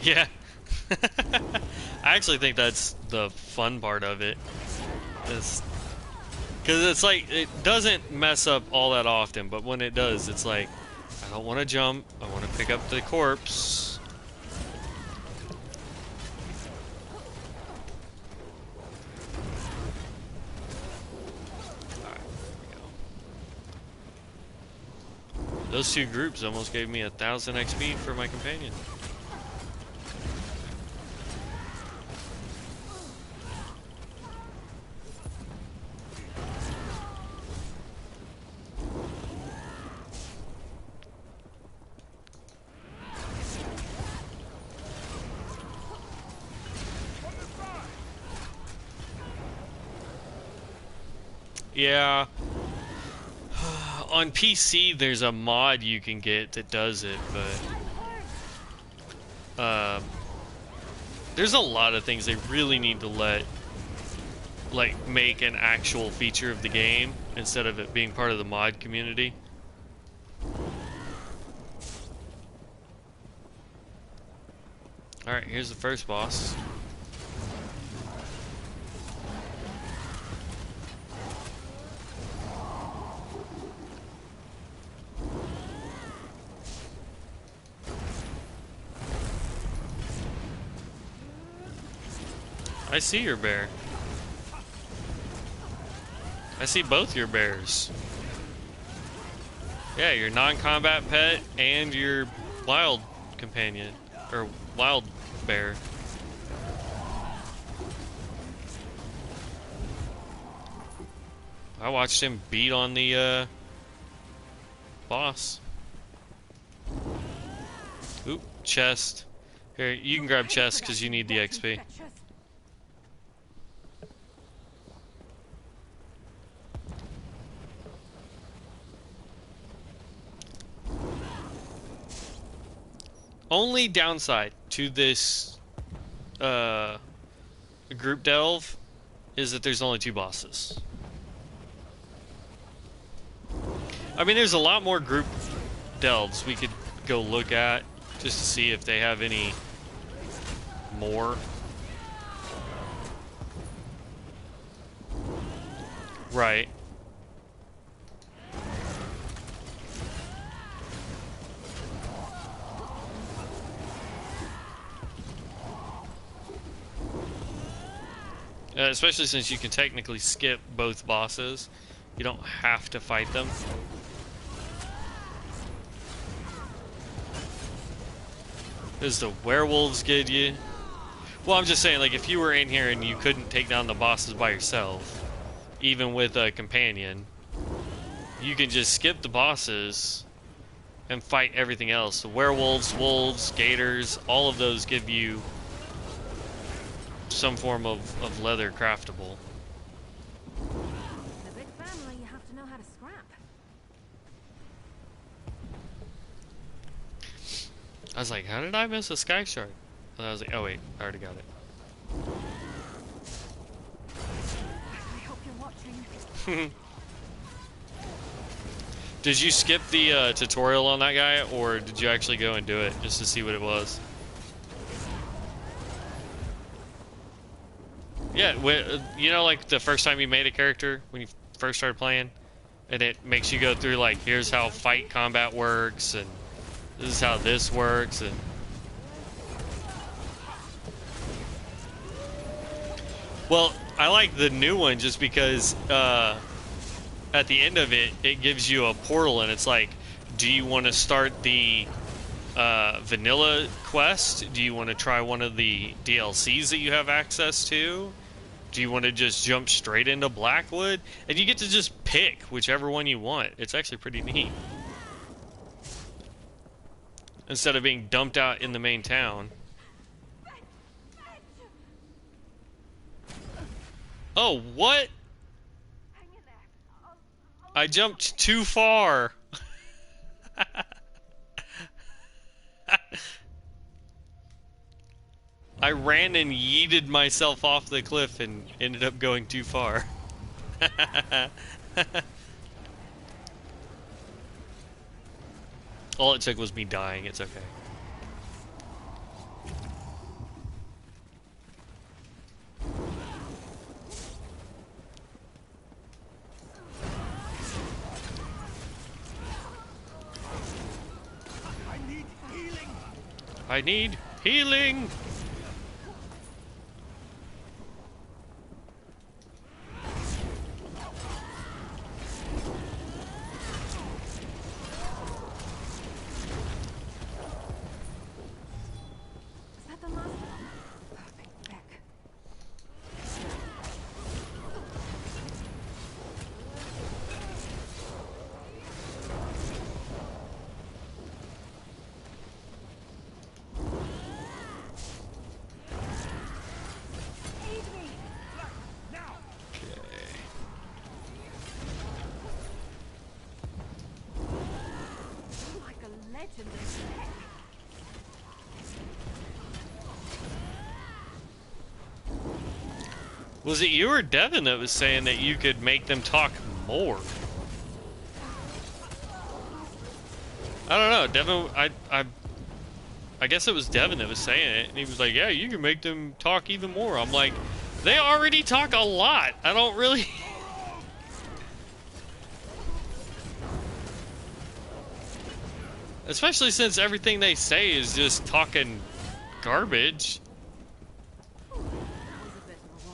[SPEAKER 1] Yeah. I actually think that's the fun part of it. Because it's like, it doesn't mess up all that often, but when it does, it's like, I don't want to jump, I want to pick up the corpse. Alright, there we go. Those two groups almost gave me 1,000 XP for my companion. Yeah. On PC, there's a mod you can get that does it, but there's a lot of things they really need to make an actual feature of the game instead of it being part of the mod community. Alright, here's the first boss. I see your bear. I see both your bears. Yeah, your non-combat pet and your wild companion. Or wild bear. I watched him beat on the boss. Oop, chest. Here, you can grab chest because you need the XP. Only downside to this group delve is that there's only 2 bosses. I mean, there's a lot more group delves we could go look at just to see if they have any more. Right. Especially since you can technically skip both bosses. You don't have to fight them. Does the werewolves get you? Well, I'm just saying, like, if you were in here and you couldn't take down the bosses by yourself, even with a companion, you can just skip the bosses and fight everything else. The werewolves, wolves, gators, all of those give you some form of leather craftable.
[SPEAKER 2] In a big family, you have to know how to scrap.
[SPEAKER 1] I was like, how did I miss a sky shard? And I was like, oh wait, I already got it.
[SPEAKER 2] I hope you're watching.
[SPEAKER 1] Did you skip the tutorial on that guy, or did you actually go and do it just to see what it was? Yeah, you know, like the first time you made a character when you first started playing, and it makes you go through like, here's how fight combat works, and this is how this works, and well, I like the new one just because at the end of it, it gives you a portal, and it's like, do you want to start the vanilla quest? Do you want to try one of the DLCs that you have access to? Do you want to just jump straight into Blackwood? And you get to just pick whichever one you want. It's actually pretty neat. Instead of being dumped out in the main town. Oh, what? I jumped too far. I ran and yeeted myself off the cliff and ended up going too far. All it took was me dying. It's okay. I need healing.
[SPEAKER 2] Is that the last one? Perfect. Back. Like a legend of tech.
[SPEAKER 1] Was it you or Devin that was saying that you could make them talk more? I don't know, Devin. I guess it was Devin that was saying it, and he was like, "Yeah, you can make them talk even more." I'm like, they already talk a lot. I don't really. Especially since everything they say is just talking garbage.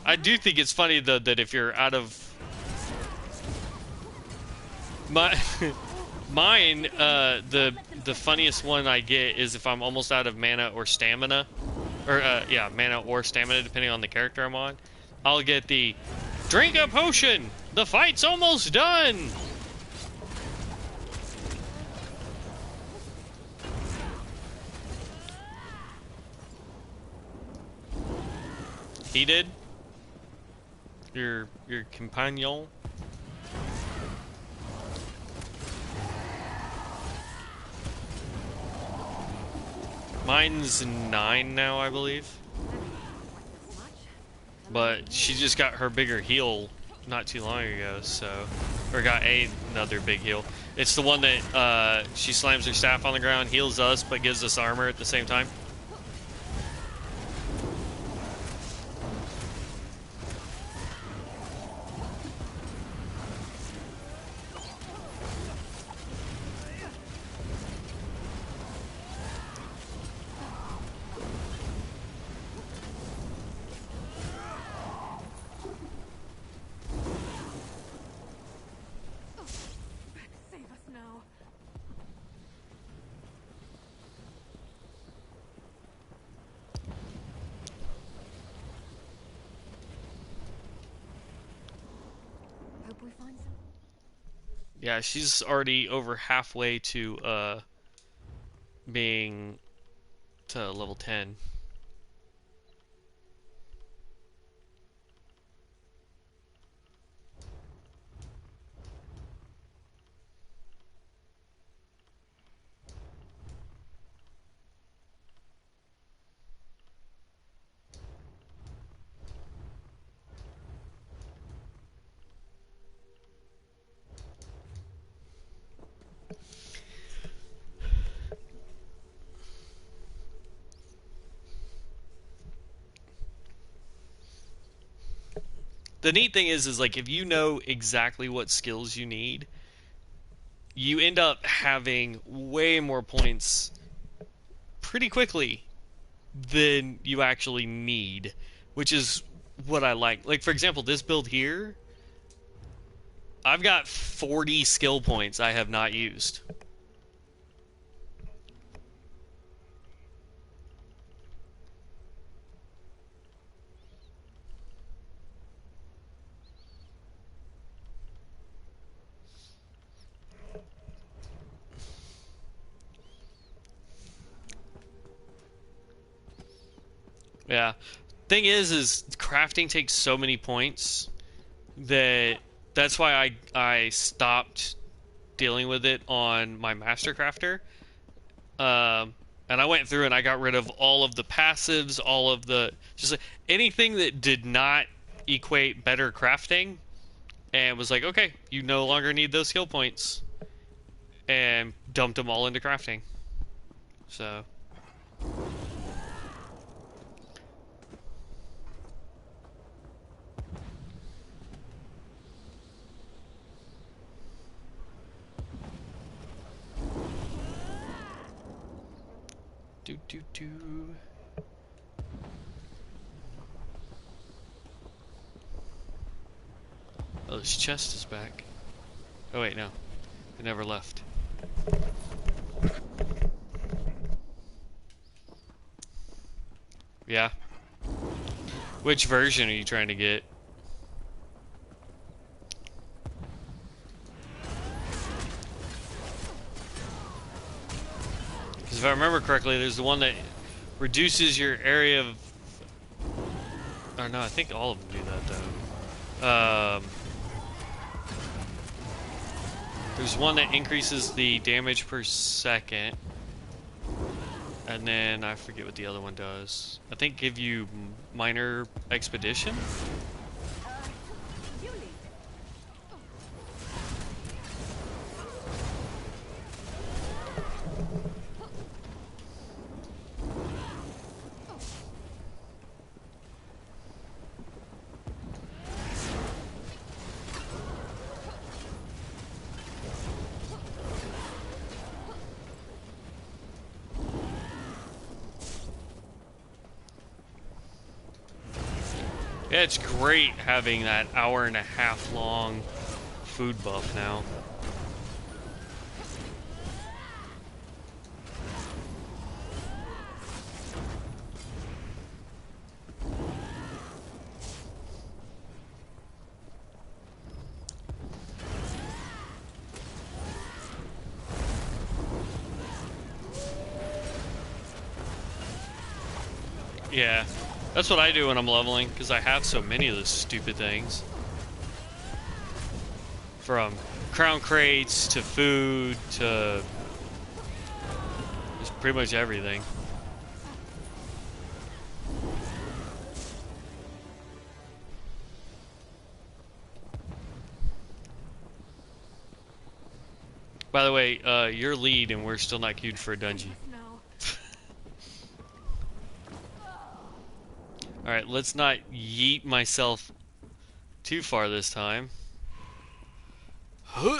[SPEAKER 1] I do think it's funny though that if you're out of mine, the funniest one I get is if I'm almost out of mana or stamina, or yeah, mana or stamina depending on the character I'm on. I'll get the drink a potion. The fight's almost done. He did. Your companion. Mine's 9 now, I believe. But she just got her bigger heal not too long ago, so... Or got another big heal. It's the one that she slams her staff on the ground, heals us, but gives us armor at the same time.
[SPEAKER 2] Save us now. Hope we find some.
[SPEAKER 1] Yeah, she's already over halfway to being to level 10. The neat thing is like if you know exactly what skills you need, you end up having way more points pretty quickly than you actually need, which is what I like. Like for example, this build here, I've got 40 skill points I have not used. Yeah. Thing is crafting takes so many points that that's why I stopped dealing with it on my master crafter. And I went through and I got rid of all of the passives, all of the just like, anything that did not equate better crafting, and was like, okay, you no longer need those skill points, and dumped them all into crafting. So. Do Do. Oh, this chest is back. Oh wait, no. It never left. Yeah. Which version are you trying to get? Because if I remember correctly, there's the one that reduces your area of... Or no, I think all of them do that though. There's one that increases the damage per second. And then I forget what the other one does. I think give you minor expedition?
[SPEAKER 4] You lead it.
[SPEAKER 1] Yeah, it's great having that hour-and-a-half long food buff now. Yeah. That's what I do when I'm leveling, because I have so many of those stupid things. From crown crates to food to just pretty much everything. By the way, you're lead and we're still not queued for a dungeon.
[SPEAKER 2] No.
[SPEAKER 1] Alright, let's not yeet myself too far this time. Huh.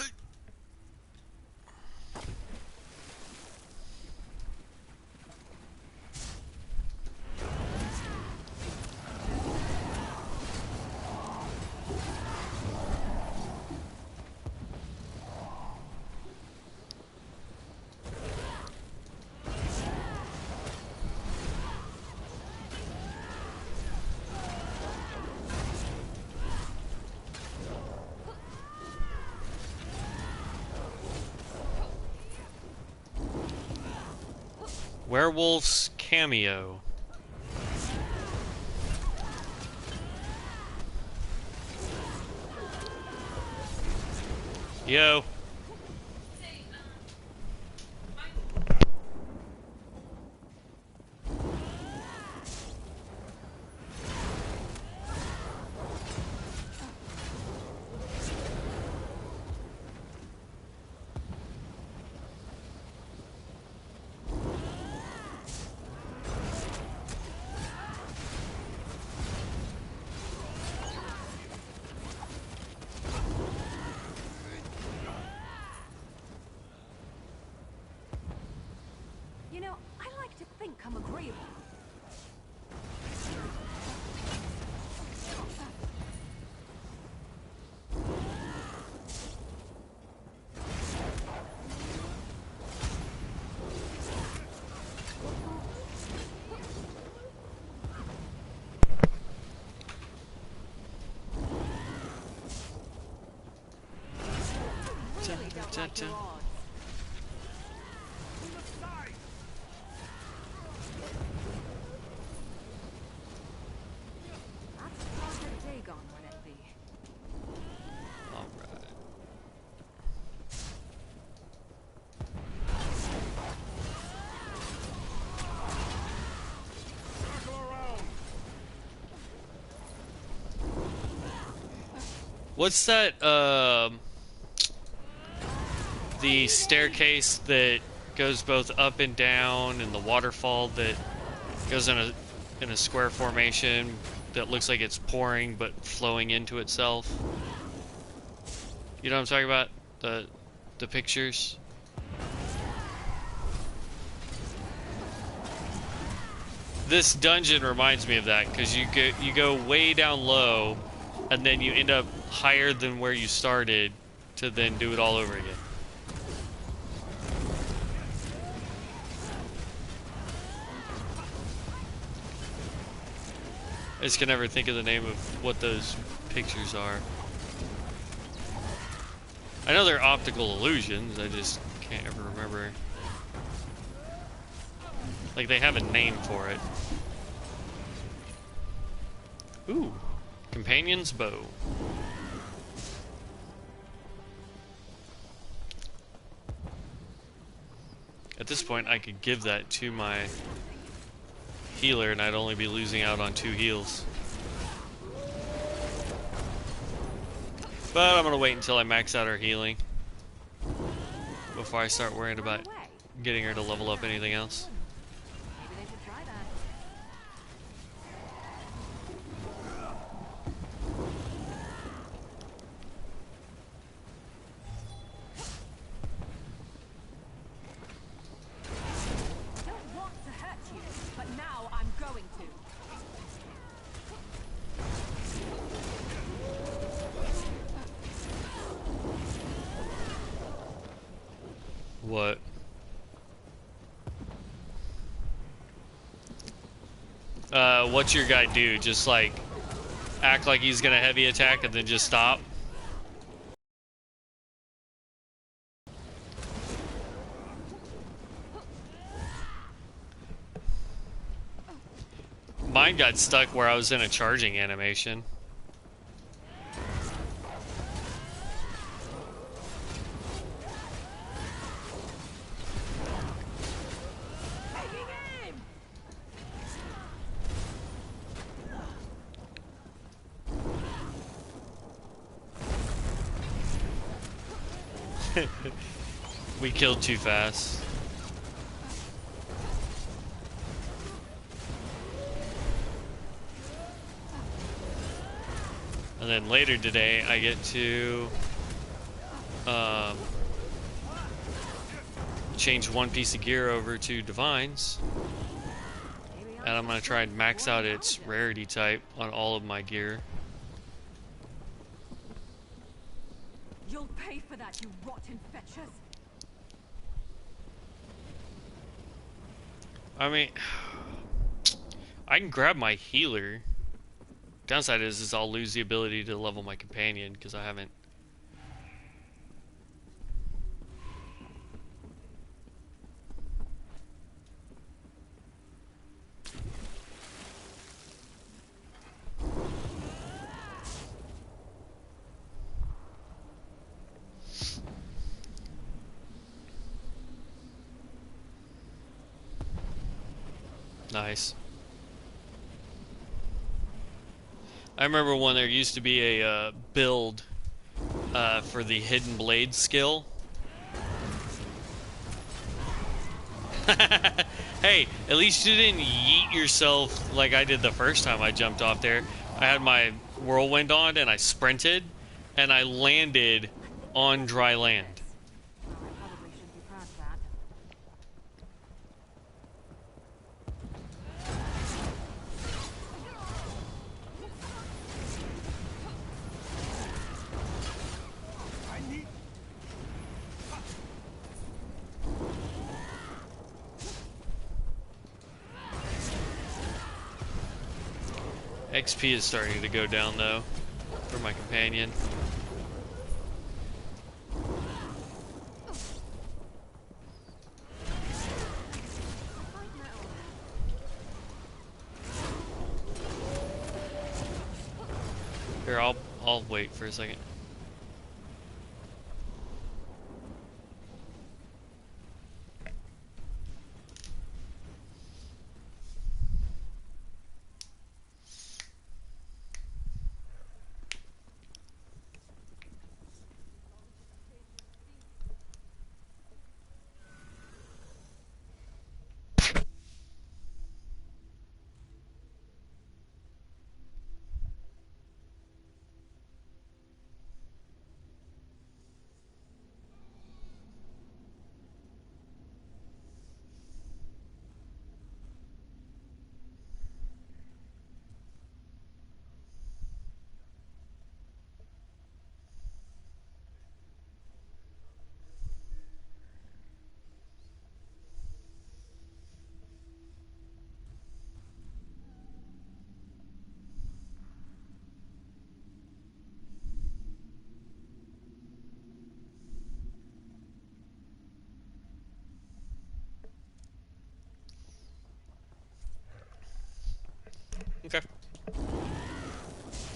[SPEAKER 1] Werewolf's cameo. Yo.
[SPEAKER 2] You know, I like to think I'm agreeable.
[SPEAKER 4] Really don't like your odds.
[SPEAKER 2] That's hard to dig on, would it be?
[SPEAKER 1] Alright. What's that, the staircase that goes both up and down, and the waterfall that goes in a square formation that looks like it's pouring but flowing into itself? You know what I'm talking about? The pictures? This dungeon reminds me of that, because you go way down low, and then you end up higher than where you started to then do it all over again. I just can never think of the name of what those pictures are. I know they're optical illusions, I just can't ever remember. Like, they have a name for it. Ooh. Companion's bow. At this point, I could give that to my healer and I'd only be losing out on 2 heals. But I'm gonna wait until I max out her healing before I start worrying about getting her to level up anything else.
[SPEAKER 2] Maybe they should try that.
[SPEAKER 5] Don't want to hurt you, but now I'm going to.
[SPEAKER 1] What? What's your guy do? Just like act like he's gonna heavy attack and then just stop? Mine got stuck where I was in a charging animation. We killed too fast. And then later today, I get to change one piece of gear over to Divines. And I'm going to try and max out its rarity type on all of my gear.
[SPEAKER 5] You'll pay for that, you rotten fetchers.
[SPEAKER 1] I mean, I can grab my healer. Downside is I'll lose the ability to level my companion because I haven't. Nice. I remember when there used to be a build for the Hidden Blade skill. Hey, at least you didn't yeet yourself like I did the first time I jumped off there. I had my whirlwind on and I sprinted and I landed on dry land.
[SPEAKER 2] Well, I probably shouldn't be proud of that.
[SPEAKER 1] XP is starting to go down though for my companion. Here, I'll wait for a second.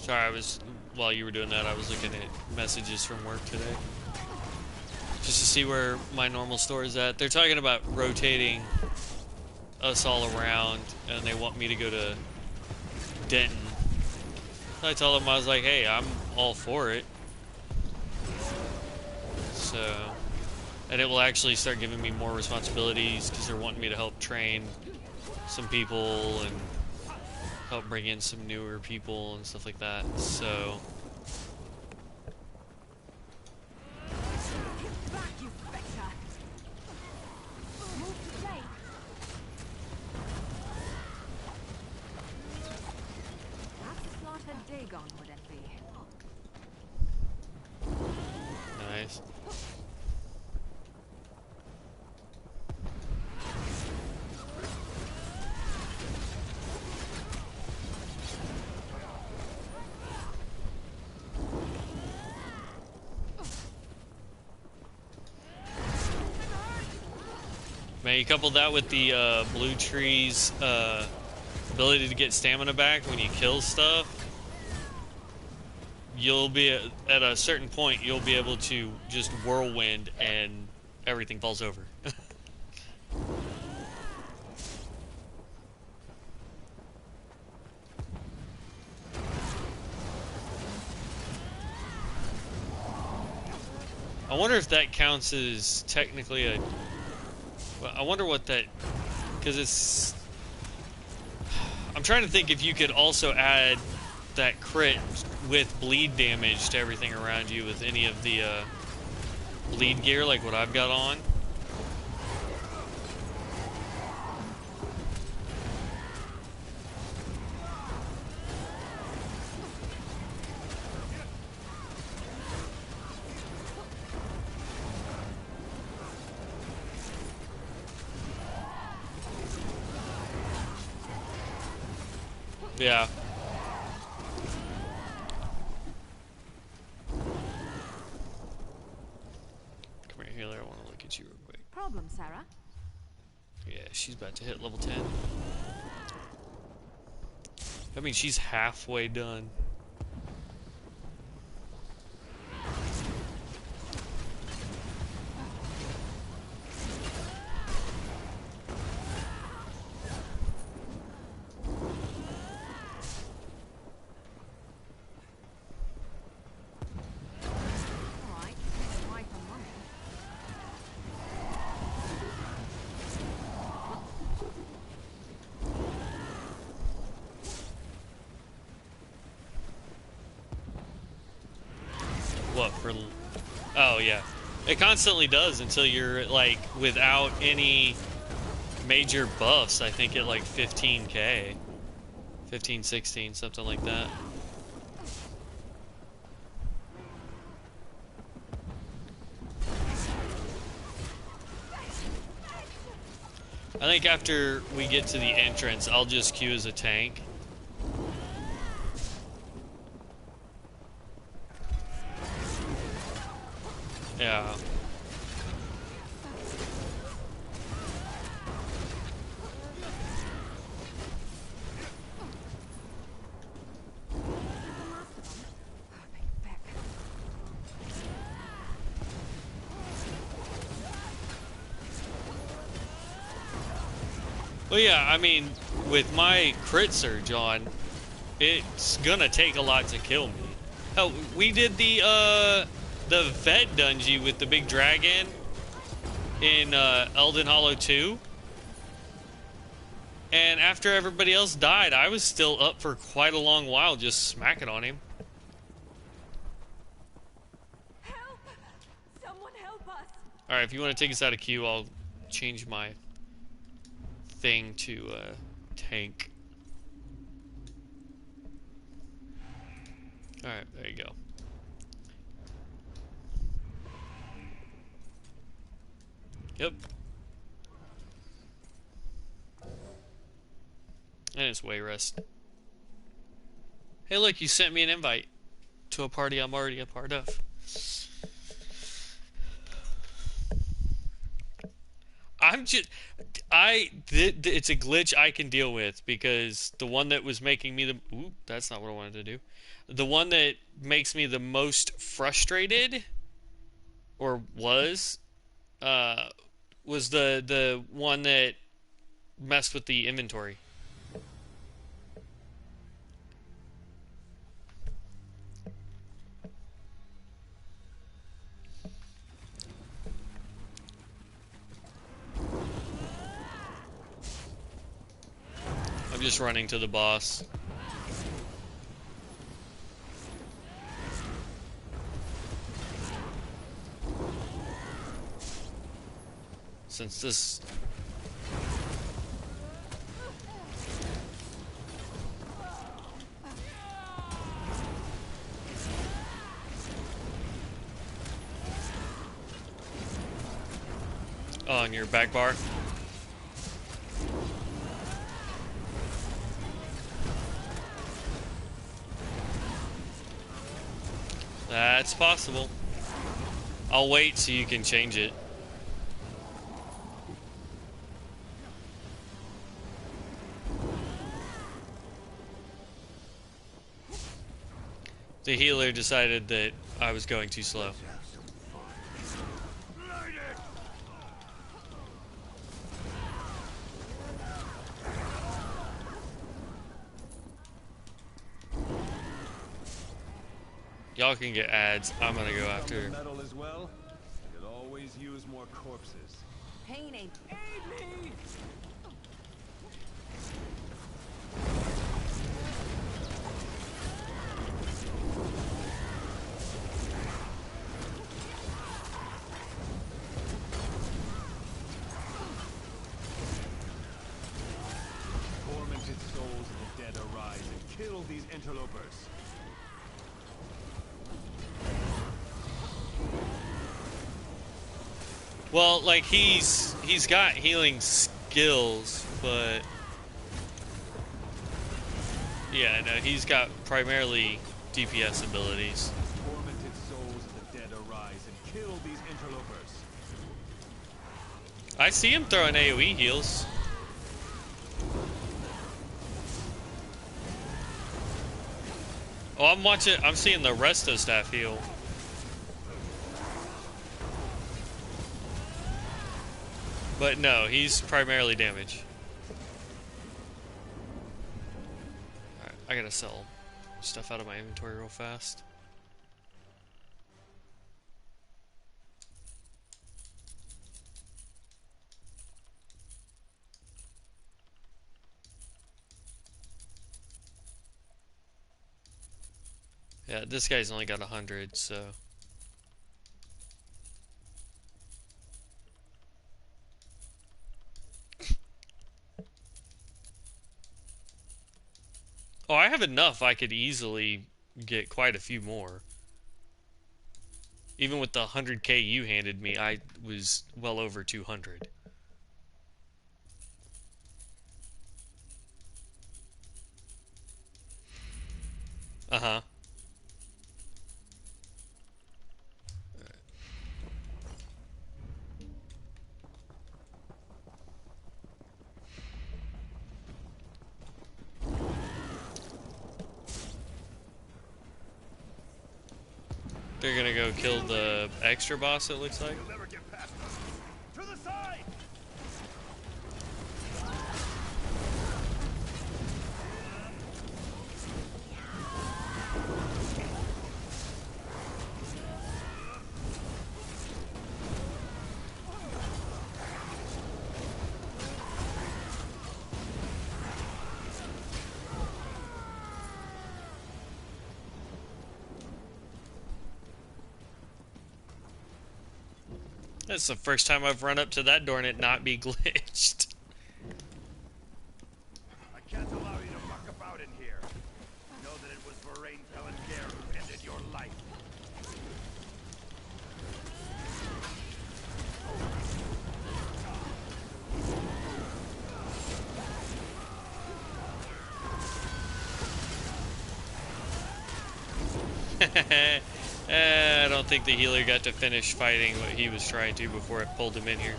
[SPEAKER 1] Sorry, while you were doing that, I was looking at messages from work today. Just to see where my normal store is at. They're talking about rotating us all around, and they want me to go to Denton. I told them, I was like, hey, I'm all for it. So, and it will actually start giving me more responsibilities, because they're wanting me to help train some people, and help bring in some newer people, and stuff like that, so...
[SPEAKER 5] Back, you better. Move to take.
[SPEAKER 2] Perhaps a slaughtered Dagon would envy.
[SPEAKER 1] Nice. Man, you couple that with the blue tree's ability to get stamina back when you kill stuff, you'll be at a certain point, you'll be able to just whirlwind and everything falls over. I wonder if that counts as technically a... I wonder what that... Because it's... I'm trying to think if you could also add that crit with bleed damage to everything around you with any of the bleed gear, like what I've got on. Yeah. Come here, healer. I want to look at you real quick.
[SPEAKER 2] Problem, Sarah?
[SPEAKER 1] Yeah, she's about to hit level 10. I mean, she's halfway done.
[SPEAKER 2] Alright, next wife and mummy.
[SPEAKER 1] What, for... Oh, yeah. It constantly does until you're, like, without any major buffs, I think at, like, 15k. 15, 16, something like that. I think after we get to the entrance, I'll just queue as a tank. Yeah. Well, yeah, I mean, with my crit surge on, it's gonna take a lot to kill me. Hell, we did the vet dungeon with the big dragon in Elden Hollow 2. And after everybody else died, I was still up for quite a long while just smacking on him.
[SPEAKER 5] Help! Someone help us!
[SPEAKER 1] Alright, if you want to take us out of queue, I'll change my thing to tank. Alright, there you go. Yep. And it's way rest. Hey look, you sent me an invite to a party I'm already a part of. It's a glitch I can deal with because the one that was making me the... Ooh, that's not what I wanted to do. The one that makes me the most frustrated, or uh, was the one that messed with the inventory. I'm just running to the boss. Since this... Oh, on your back bar? That's possible. I'll wait so you can change it. The healer decided that I was going too slow. Y'all can get ads. I'm gonna go after.
[SPEAKER 6] Metal as well. I could always use more corpses.
[SPEAKER 5] Painting.
[SPEAKER 6] Aid me! Tormented souls of the dead arise and kill these interlopers.
[SPEAKER 1] Well, like he's got healing skills, but yeah, no, he's got primarily DPS abilities.
[SPEAKER 6] Tormented souls of the dead arise and kill these interlopers.
[SPEAKER 1] I see him throwing AoE heals. Oh, I'm seeing the rest of staff heal. But no, he's primarily damage. Alright, I gotta sell stuff out of my inventory real fast. Yeah, this guy's only got 100, so... Oh, I have enough. I could easily get quite a few more. Even with the 100k you handed me, I was well over 200. Uh-huh. They're gonna go kill the extra boss, it looks like.
[SPEAKER 6] You'll never get past us. To the side!
[SPEAKER 1] That's the first time I've run up to that door and it not be glitched.
[SPEAKER 6] I can't allow you to muck about in here. Know that it was Varain Pelangair who ended your life.
[SPEAKER 1] I don't think the healer got to finish fighting what he was trying to before it pulled him in here.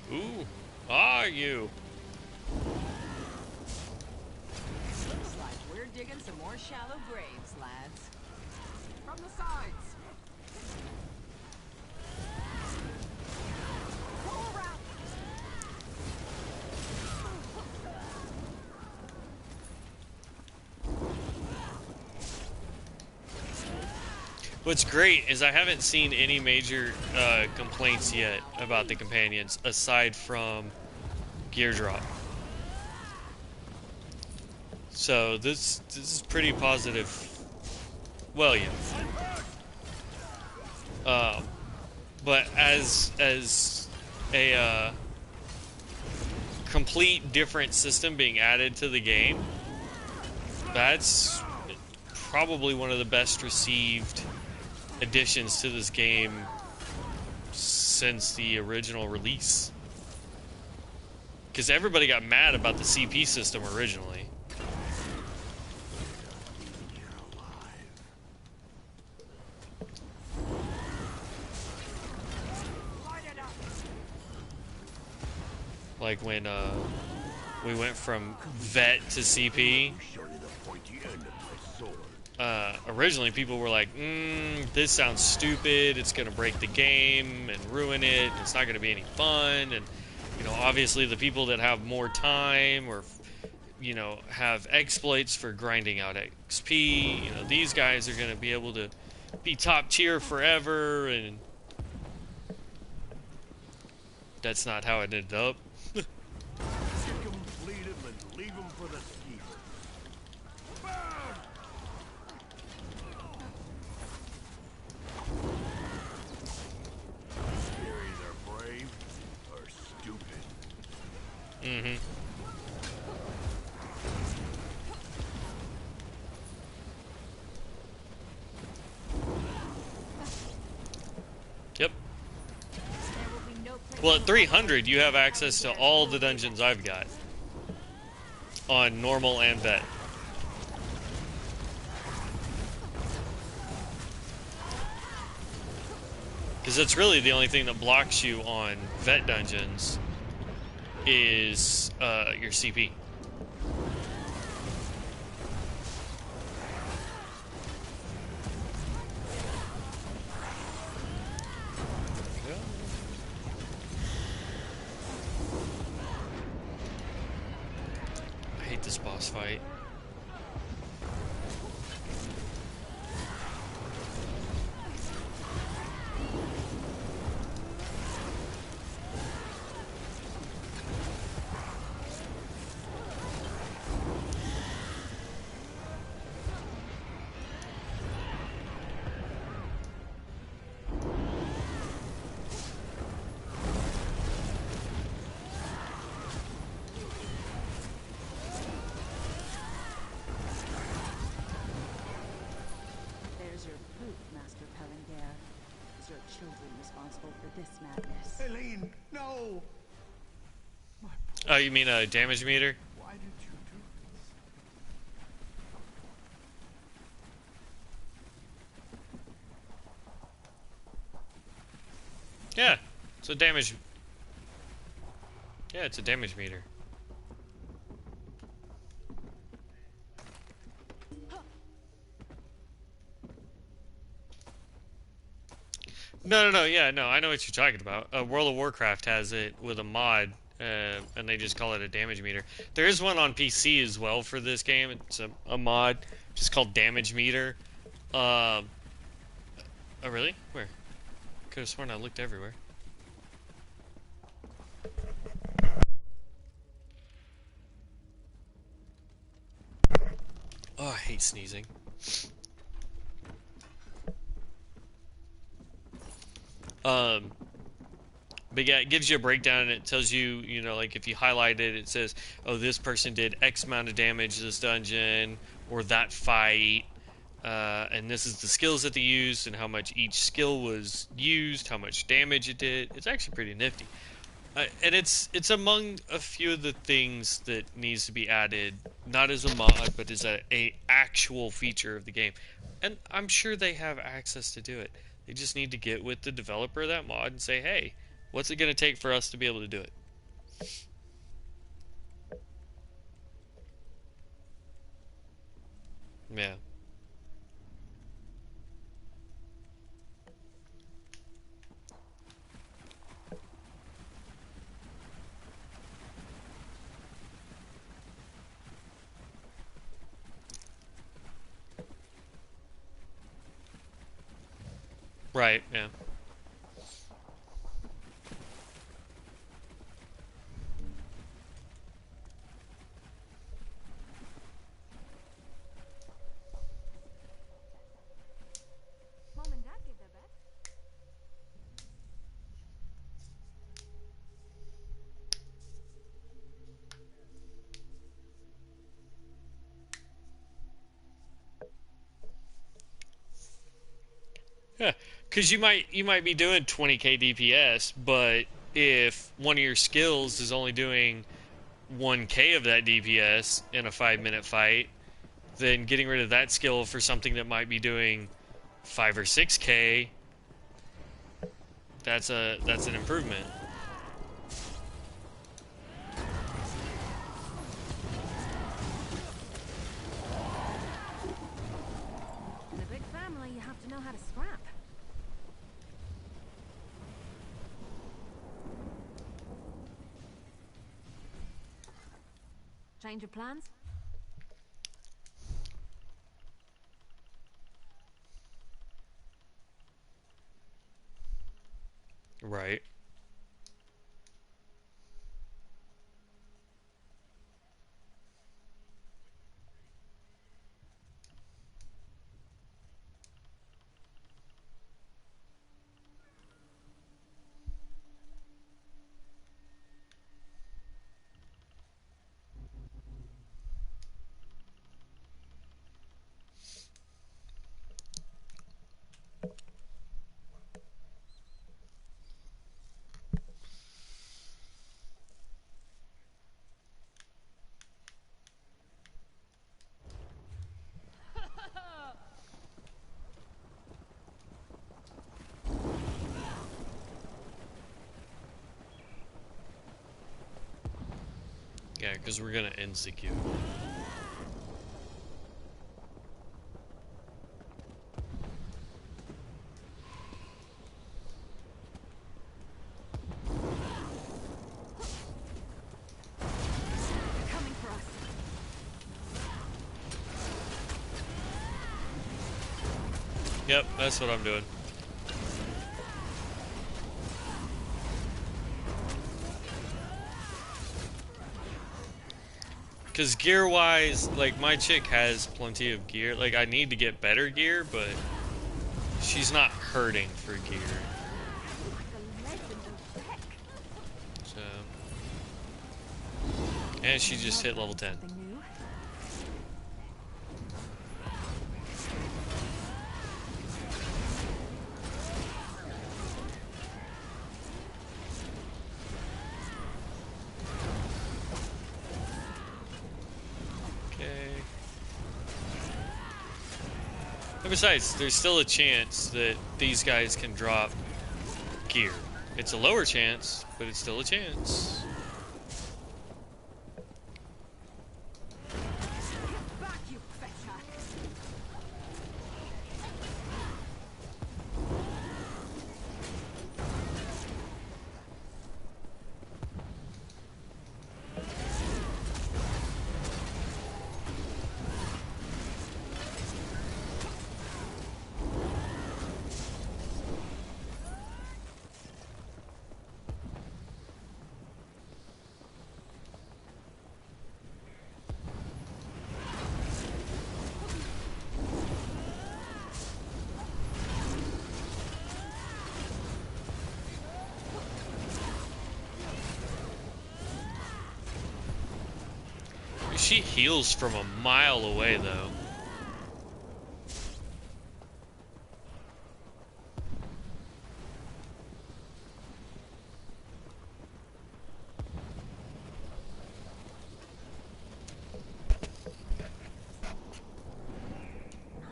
[SPEAKER 1] Who are you?
[SPEAKER 5] Looks like we're digging some more shallow graves, lads. From the sides. Pull around.
[SPEAKER 1] What's great is I haven't seen any major complaints yet about the companions aside from gear drop. So this is pretty positive. Well, yeah. But as a complete different system being added to the game, that's probably one of the best received additions to this game since the original release. Because everybody got mad about the CP system originally. Like when we went from vet to CP. Originally people were like, this sounds stupid, it's gonna break the game and ruin it, it's not gonna be any fun. And you know, obviously the people that have more time or you know, have exploits for grinding out XP, you know, these guys are gonna be able to be top tier forever, and that's not how it ended up. Mm-hmm. Yep. Well, at 300, you have access to all the dungeons I've got on normal and vet. Because that's really the only thing that blocks you on vet dungeons is your CP. I hate this boss fight. Oh, you mean a damage meter?
[SPEAKER 6] Why did you do this?
[SPEAKER 1] Yeah, it's a damage. Yeah, it's a damage meter. No, yeah, no, I know what you're talking about. World of Warcraft has it with a mod, and they just call it a damage meter. There is one on PC as well for this game. It's a mod just called Damage Meter. Oh, really? Where? Could have sworn I looked everywhere. Oh, I hate sneezing. But yeah, it gives you a breakdown and it tells you, you know, like if you highlight it, it says, oh, this person did X amount of damage this dungeon or that fight, and this is the skills that they used and how much each skill was used, how much damage it did. It's actually pretty nifty. And it's among a few of the things that needs to be added, not as a mod, but as a actual feature of the game. And I'm sure they have access to do it. They just need to get with the developer of that mod and say, hey, what's it going to take for us to be able to do it? Yeah. Right, yeah.
[SPEAKER 2] Mom and Dad give their best.
[SPEAKER 1] Yeah, because you might be doing 20k DPS, but if one of your skills is only doing 1k of that DPS in a 5-minute fight, then getting rid of that skill for something that might be doing 5 or 6k, that's an improvement.
[SPEAKER 2] In a big family, you have to know how to scrap. Change of plans?
[SPEAKER 1] Right. Yeah, because we're gonna execute.
[SPEAKER 2] They're coming for us.
[SPEAKER 1] Yep, that's what I'm doing. Because gear-wise, like, my chick has plenty of gear. Like, I need to get better gear, but she's not hurting for gear.
[SPEAKER 2] Like a legend of tech.
[SPEAKER 1] So... And she just hit level 10.
[SPEAKER 2] Something new.
[SPEAKER 1] Okay. And besides, there's still a chance that these guys can drop gear. It's a lower chance, but it's still a chance.
[SPEAKER 2] Back, you fetcher.
[SPEAKER 1] She heals from a mile away, though.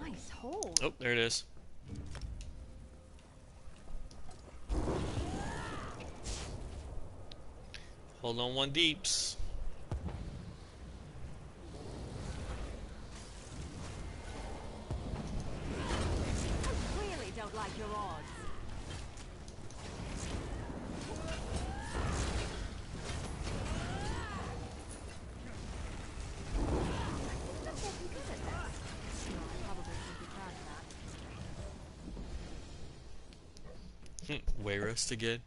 [SPEAKER 2] Nice hold.
[SPEAKER 1] Oh, there it is. Hold on one deeps.
[SPEAKER 4] Clearly don't like your odds.
[SPEAKER 2] Just getting good at this. No, I probably should be proud of that.
[SPEAKER 1] Way roast again.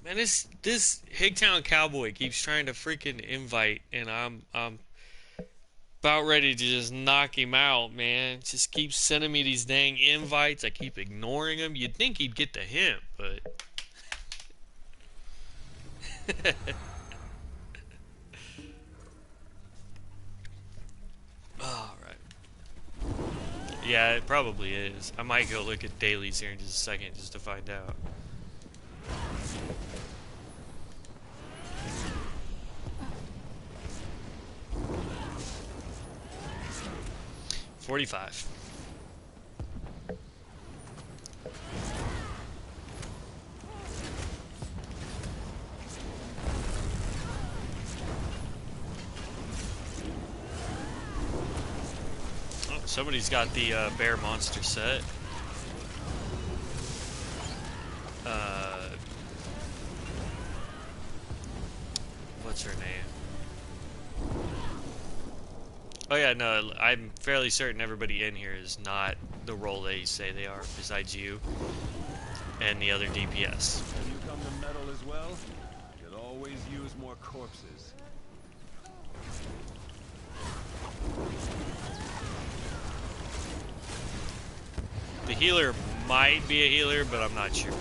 [SPEAKER 1] Man, this Higtown cowboy keeps trying to freaking invite, and I'm about ready to just knock him out, man. Just keeps sending me these dang invites. I keep ignoring him. You'd think he'd get the hint, but all right. Yeah, it probably is. I might go look at dailies here in just a second just to find out. 45. Oh, somebody's got the bear monster set. What's her name? Oh yeah, no, I'm fairly certain everybody in here is not the role they say they are, besides you and the other DPS.
[SPEAKER 6] When you come to metal as well, you'll always use more corpses.
[SPEAKER 1] The healer might be a healer, but I'm not sure.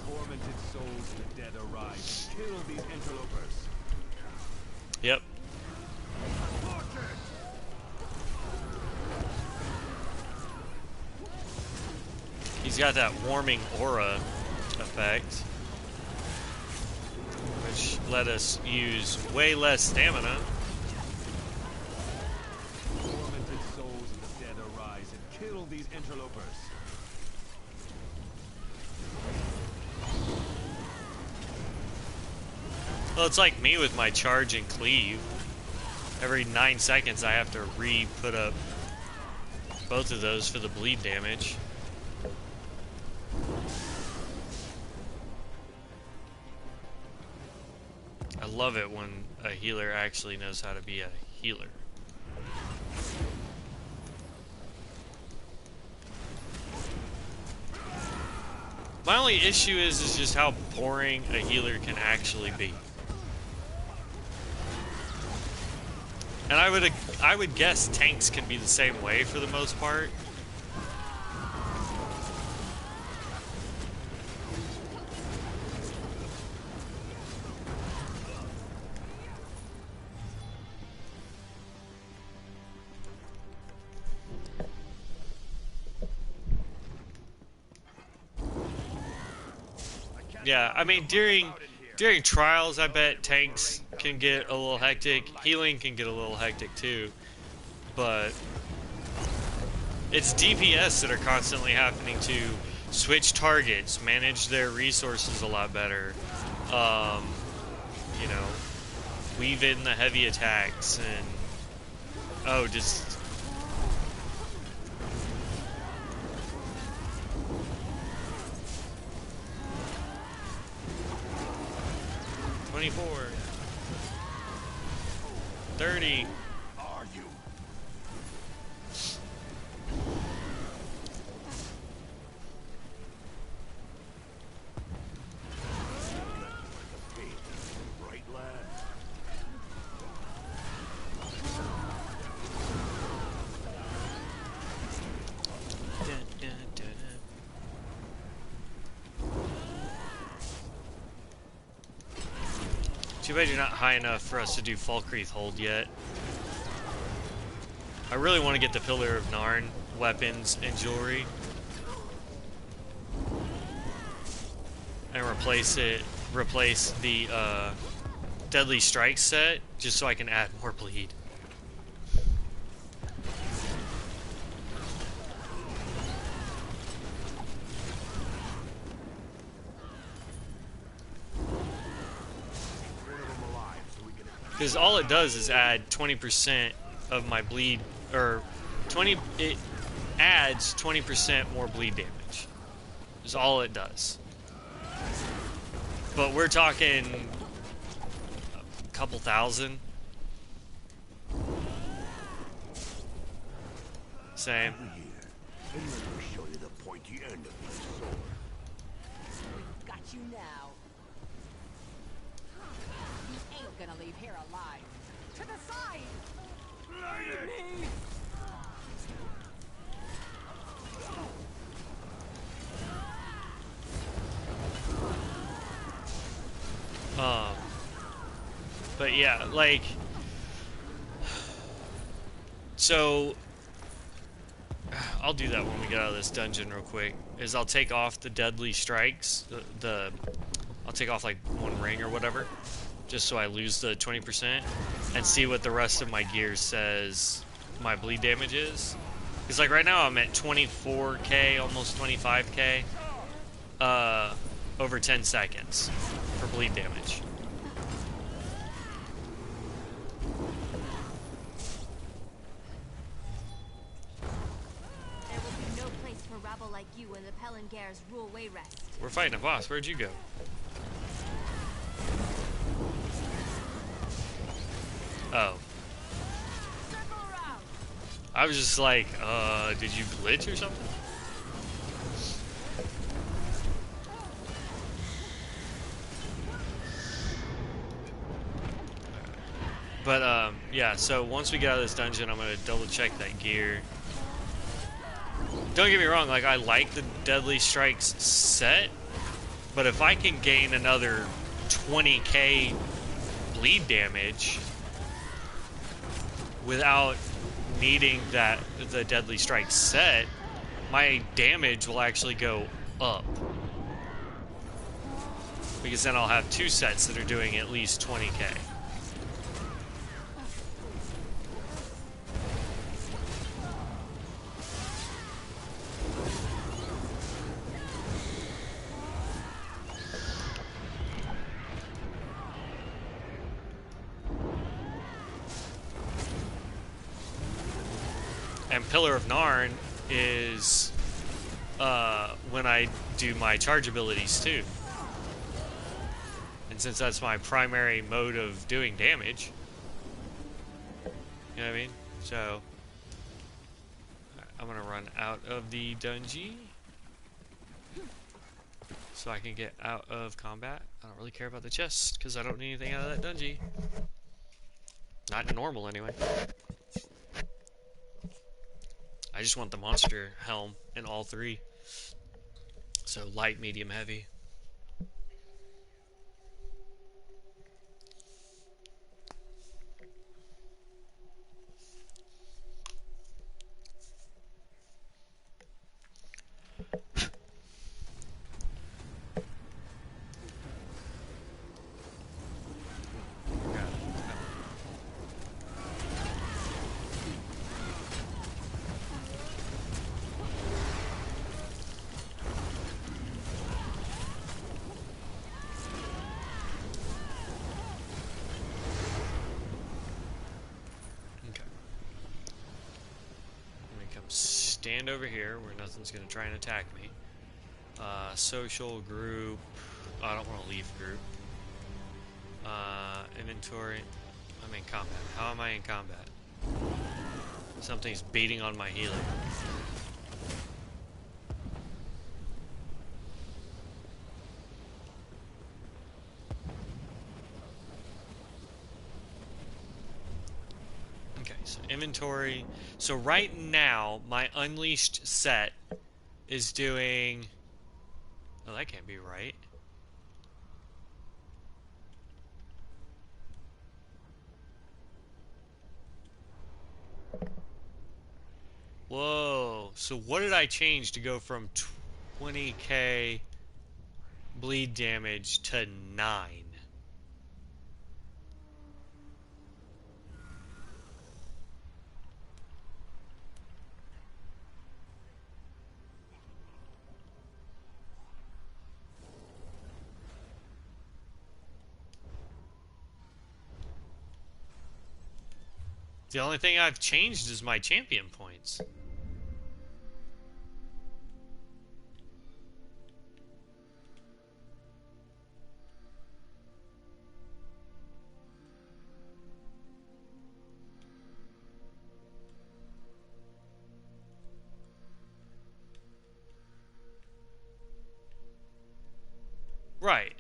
[SPEAKER 6] Tormented souls of the dead arise. Kill these interlopers.
[SPEAKER 1] Yep. He's got that warming aura effect, which let us use way less stamina.
[SPEAKER 6] Tormented souls of the dead arise and kill these interlopers.
[SPEAKER 1] Well, it's like me with my charge and cleave. Every 9 seconds I have to re-put up both of those for the bleed damage. I love it when a healer actually knows how to be a healer. My only issue is just how boring a healer can actually be. And I would guess tanks can be the same way for the most part. Yeah, I mean during trials, I bet tanks can get a little hectic. Healing can get a little hectic too, but it's DPS that are constantly having to switch targets, manage their resources a lot better. You know, weave in the heavy attacks and just. 24, 30.
[SPEAKER 6] Are you? Right, lad.
[SPEAKER 1] Dun, dun, dun, dun. Too bad you're not high enough for us to do Falkreath Hold yet. I really want to get the Pillar of Narn weapons and jewelry. And replace the Deadly Strike set, just so I can add more bleed. Because all it does is add 20% of my bleed, or it adds 20% more bleed damage. Is all it does. But we're talking a couple thousand. Same.
[SPEAKER 6] And let me show you the pointy end of my sword.
[SPEAKER 5] We've got you now. You ain't gonna leave here alive. To the side! Me!
[SPEAKER 1] But yeah, like, so I'll do that when we get out of this dungeon real quick. Is I'll take off the deadly strikes, I'll take off like one ring or whatever, just so I lose the 20%, and see what the rest of my gear says my bleed damage is. Because like right now I'm at 24k, almost 25k, over 10 seconds for bleed damage.
[SPEAKER 2] There will be no place for rabble like you in the Pelingare's rule way rest.
[SPEAKER 1] We're fighting a boss. Where'd you go? Oh. I was just like, did you glitch or something? But, yeah, so once we get out of this dungeon, I'm gonna double check that gear. Don't get me wrong, like, I like the Deadly Strikes set, but if I can gain another 20k bleed damage without needing the Deadly Strike set, my damage will actually go up. Because then I'll have two sets that are doing at least 20k. And Pillar of Narn is when I do my charge abilities too. And since that's my primary mode of doing damage, you know what I mean? So, I'm gonna run out of the dungeon so I can get out of combat. I don't really care about the chest because I don't need anything out of that dungeon. Not in normal anyway. I just want the monster helm in all three. So light, medium, heavy. Stand over here where nothing's going to try and attack me. Social group. Oh, I don't want to leave group. Inventory. I'm in combat. How am I in combat? Something's beating on my healer. Okay, so inventory. So right now, my Unleashed set is doing... Oh, that can't be right. Whoa. So what did I change to go from 20k bleed damage to 9? The only thing I've changed is my champion points. Right.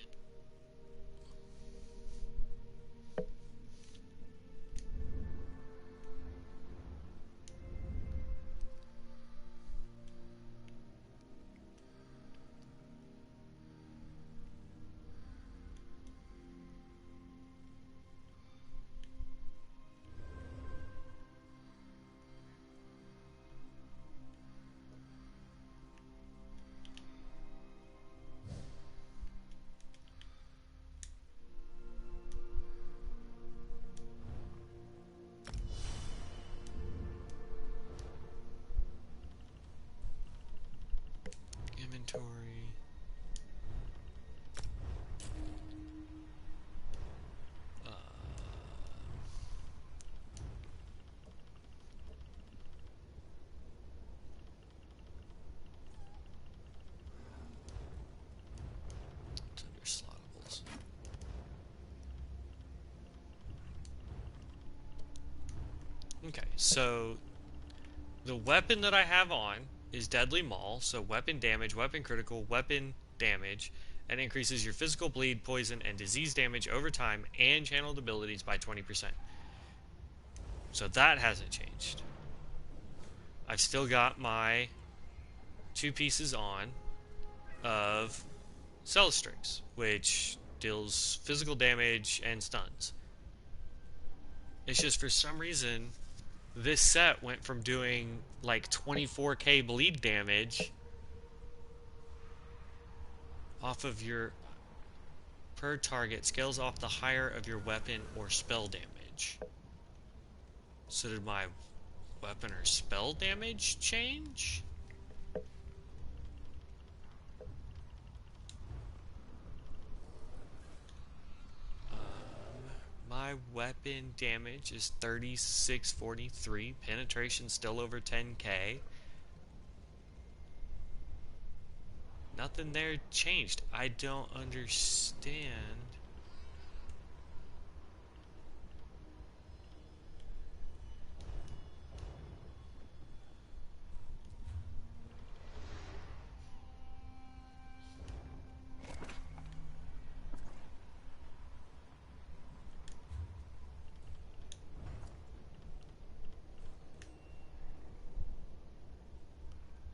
[SPEAKER 1] Inventory. It's under slottables. Okay, so the weapon that I have on is Deadly Maul, so weapon damage, weapon critical, weapon damage, and increases your physical bleed, poison, and disease damage over time and channeled abilities by 20%. So that hasn't changed. I've still got my 2 pieces on of Celestrix, which deals physical damage and stuns. It's just for some reason this set went from doing like 24k bleed damage off of your per target, scales off the higher of your weapon or spell damage. So did my weapon or spell damage change? My weapon damage is 3643. Penetration still over 10k. Nothing there changed. I don't understand.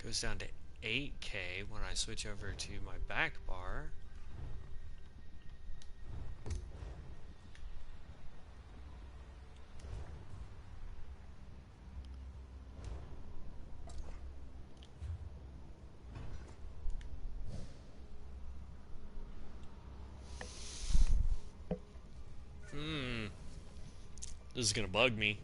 [SPEAKER 1] Goes down to 8k when I switch over to my back bar. This is gonna bug me.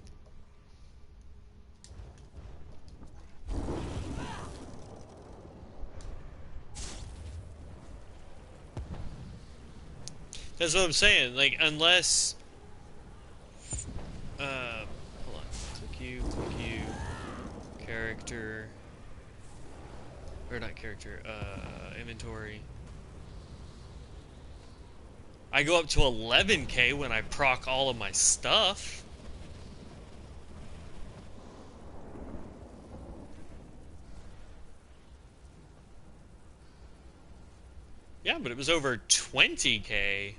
[SPEAKER 1] That's what I'm saying. Like, unless, hold on. Click you, character, or not character. Inventory. I go up to 11k when I proc all of my stuff. Yeah, but it was over 20k.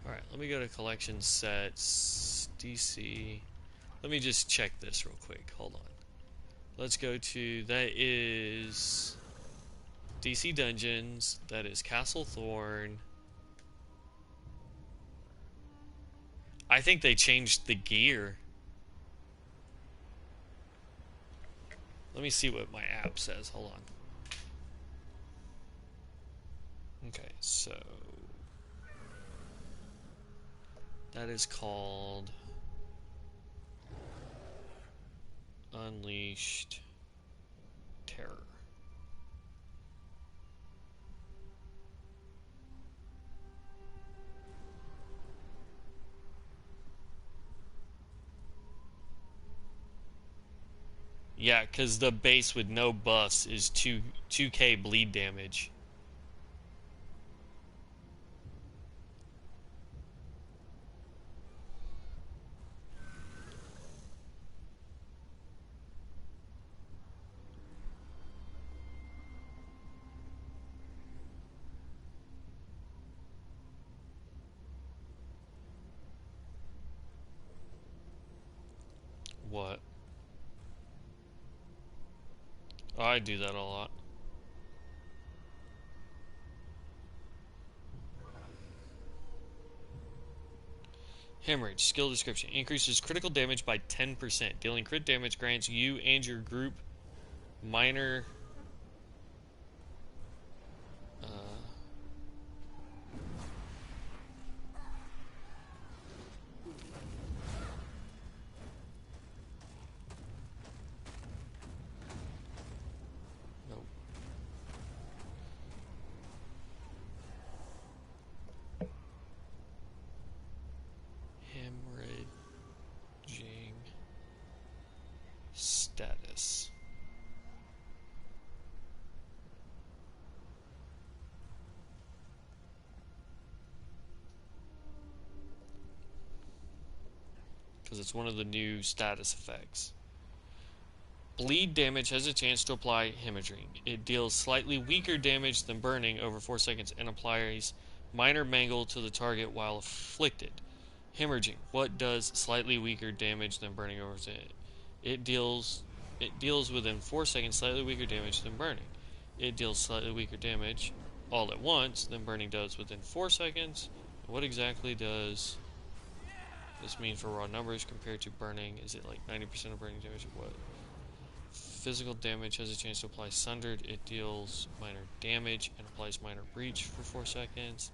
[SPEAKER 1] Alright, let me go to collection sets, DC. Let me just check this real quick. Hold on. Let's go to, that is DC Dungeons. That is Castle Thorn. I think they changed the gear. Let me see what my app says. Hold on. Okay, so that is called Unleashed Terror. Yeah, because the base with no buffs is 2k bleed damage. What? Oh, I do that a lot. Hemorrhage, skill description. Increases critical damage by 10%. Dealing crit damage grants you and your group minor... Nope. Hemorrhaging status. Because it's one of the new status effects. Bleed damage has a chance to apply hemorrhaging. It deals slightly weaker damage than burning over 4 seconds and applies minor mangle to the target while afflicted. Hemorrhaging. What does slightly weaker damage than burning over? It deals within 4 seconds slightly weaker damage than burning. It deals slightly weaker damage all at once than burning does within 4 seconds. What exactly does this mean for raw numbers compared to burning? Is it like 90% of burning damage or what? Physical damage has a chance to apply sundered. It deals minor damage and applies minor breach for 4 seconds.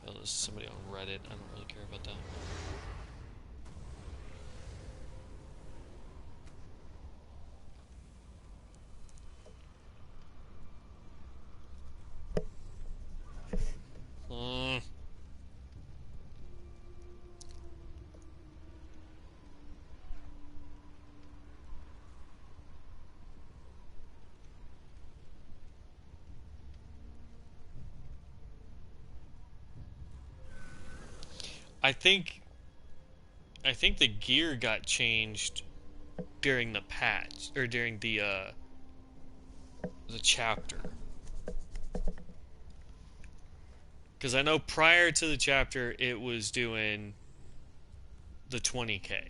[SPEAKER 1] Oh, this is somebody on Reddit. I don't really care about that. I think the gear got changed during the patch or during the chapter. Because I know prior to the chapter it was doing the 20k.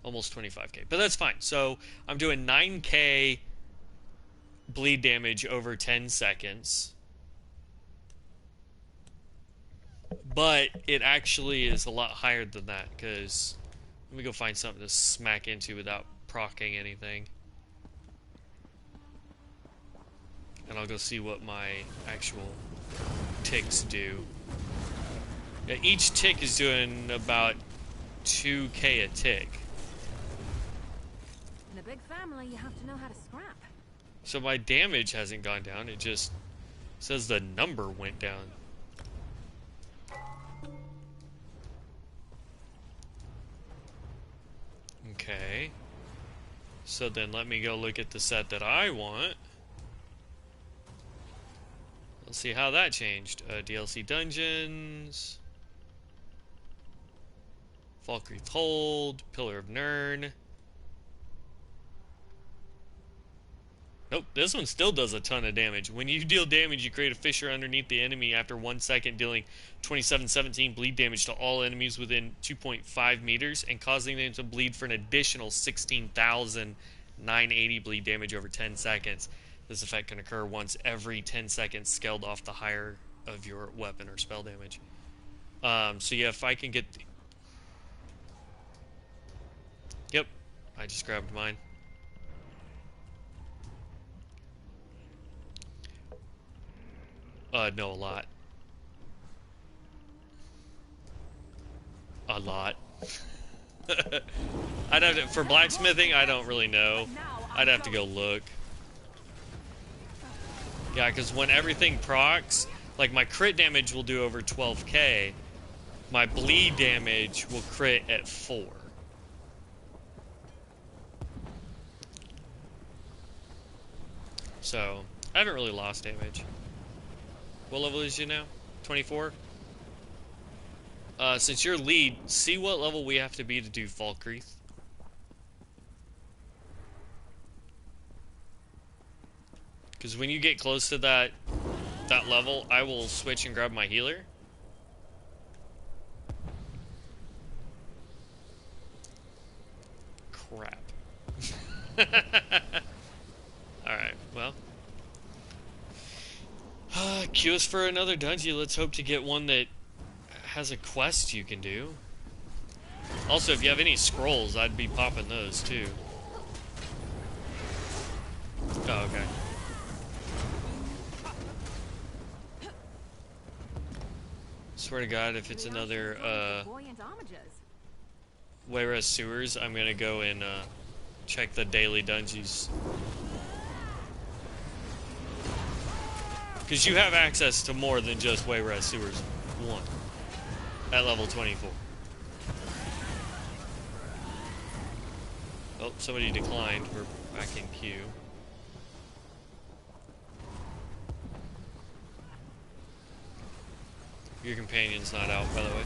[SPEAKER 1] Almost 25k. But that's fine. So I'm doing 9k bleed damage over 10 seconds. But it actually is a lot higher than that, because let me go find something to smack into without proccing anything. And I'll go see what my actual ticks do. Yeah, each tick is doing about 2k a tick.
[SPEAKER 2] In a big family, you have to know how to scrap.
[SPEAKER 1] So my damage hasn't gone down, it just says the number went down. Okay. So then let me go look at the set that I want. Let's see how that changed. DLC Dungeons. Falkreath Hold. Pillar of Nirn. Nope, this one still does a ton of damage. When you deal damage, you create a fissure underneath the enemy after 1 second, dealing 2717 bleed damage to all enemies within 2.5 meters and causing them to bleed for an additional 16,980 bleed damage over 10 seconds. This effect can occur once every 10 seconds, scaled off the higher of your weapon or spell damage. So yeah, if I can get... Yep, I just grabbed mine. No, a lot. A lot. I'd have to, for blacksmithing, I don't really know. I'd have to go look. Yeah, because when everything procs, like my crit damage will do over 12k, my bleed damage will crit at 4. So, I haven't really lost damage. What level is you now? 24? Since you're lead, see what level we have to be to do Falkreath. Because when you get close to that level, I will switch and grab my healer. Crap. Alright, well. Queue us for another dungeon. Let's hope to get one that has a quest you can do. Also, if you have any scrolls, I'd be popping those too. Oh, okay. Swear to God, if it's another, Wayres Sewers, I'm gonna go and, check the daily dungeons. Because you have access to more than just Wayres Sewers 1 at level 24. Oh, somebody declined. We're back in queue. Your companion's not out, by the way.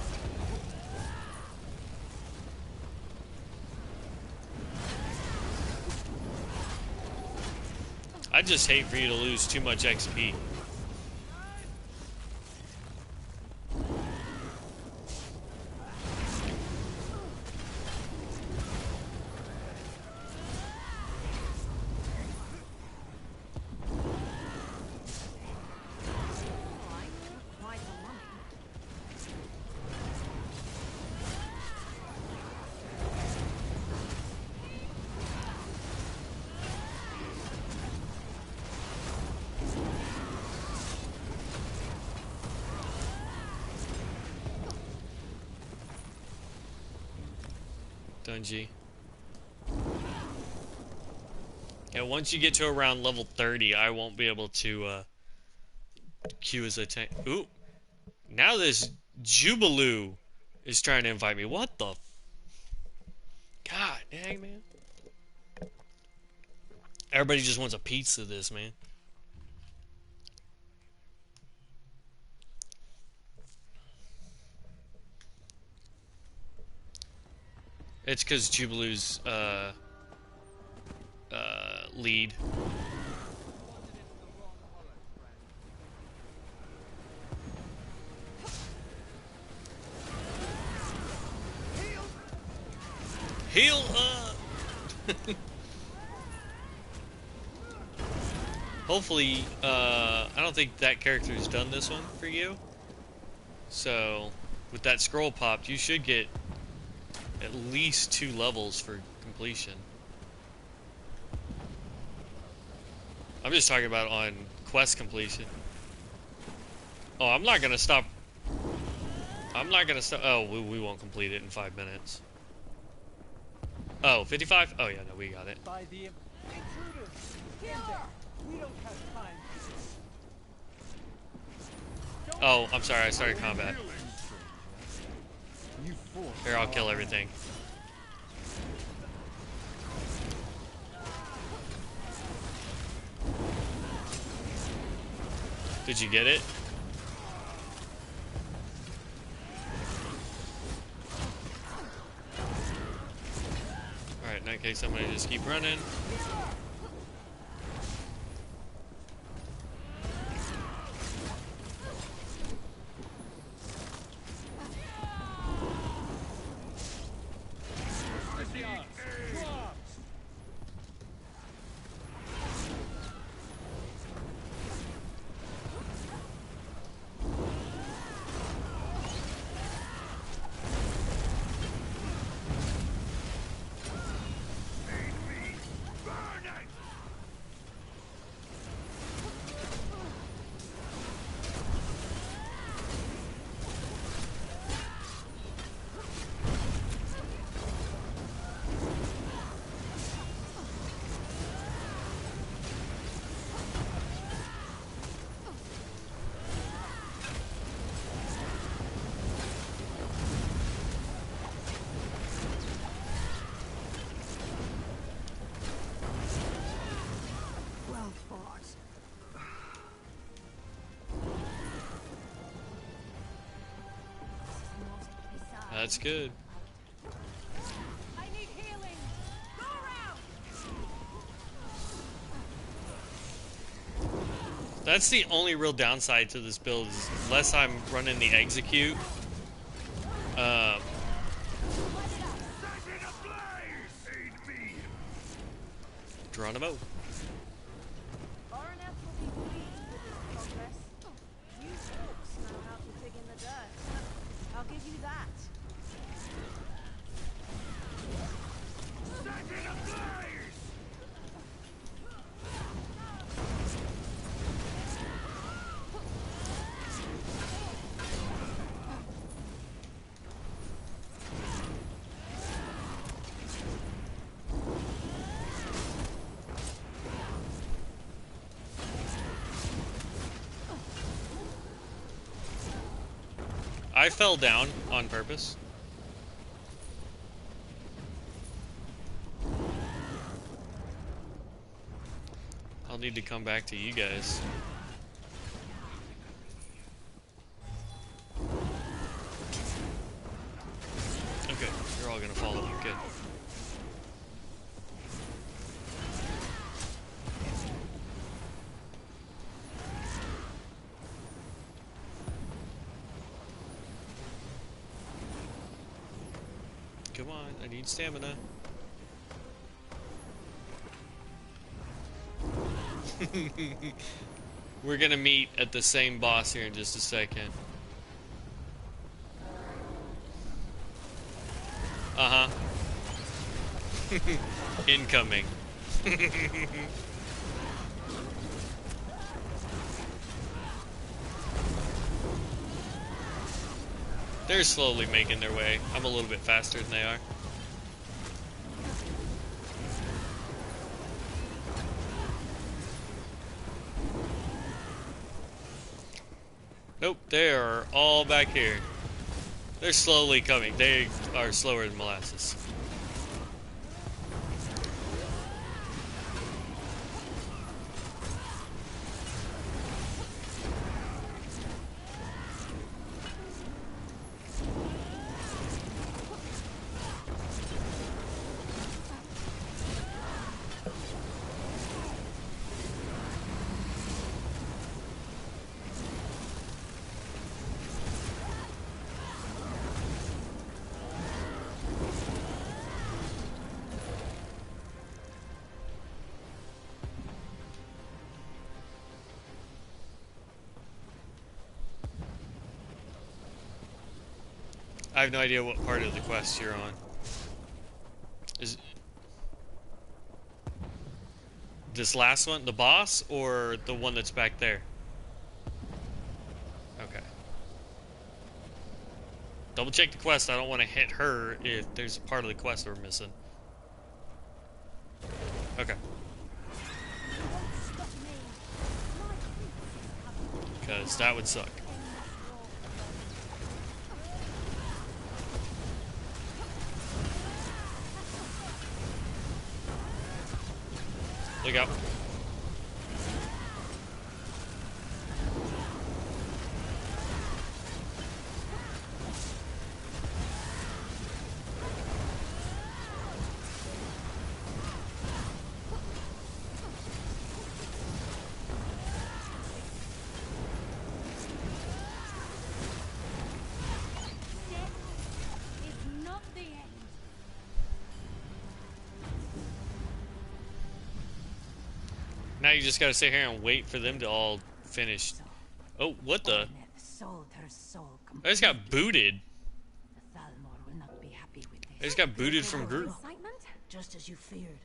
[SPEAKER 1] I just hate for you to lose too much XP. Dungy. Yeah, once you get to around level 30, I won't be able to queue as a tank. Ooh. Now this Jubilee is trying to invite me. What the? God dang, man. Everybody just wants a piece of this, man. It's because Jubilee's lead. Heal up! Hopefully, I don't think that character's done this one for you. So, with that scroll popped, you should get at least 2 levels for completion. I'm just talking about on quest completion. Oh, I'm not gonna stop. I'm not gonna stop. Oh, we won't complete it in 5 minutes. Oh, 55? Oh yeah, no, we got it.
[SPEAKER 7] By the intruders. We don't have time.
[SPEAKER 1] Oh, I'm sorry, I started combat. Here, I'll kill everything. Did you get it? Alright, in that case, I'm gonna just keep running. That's good.
[SPEAKER 4] I need healing. Go around.
[SPEAKER 1] That's the only real downside to this build, is unless I'm running the execute. Geronimo.
[SPEAKER 4] Baronet will be pleased with this progress. You orcs know how to dig in the dirt. I'll give you that.
[SPEAKER 1] I fell down on purpose. I'll need to come back to you guys. Okay, you're all gonna follow me. Good. Come on, I need stamina. We're gonna meet at the same boss here in just a second. Uh-huh. Incoming. They're slowly making their way. I'm a little bit faster than they are. Nope, they are all back here. They're slowly coming. They are slower than molasses. I have no idea what part of the quest you're on. Is this last one the boss, or the one that's back there? Okay. Double check the quest. I don't want to hit her if there's a part of the quest we're missing. Okay. Because that would suck. Look out. Now you just gotta sit here and wait for them to all finish. Oh, what the? I just got booted. I just got booted from group.
[SPEAKER 4] Just as you feared,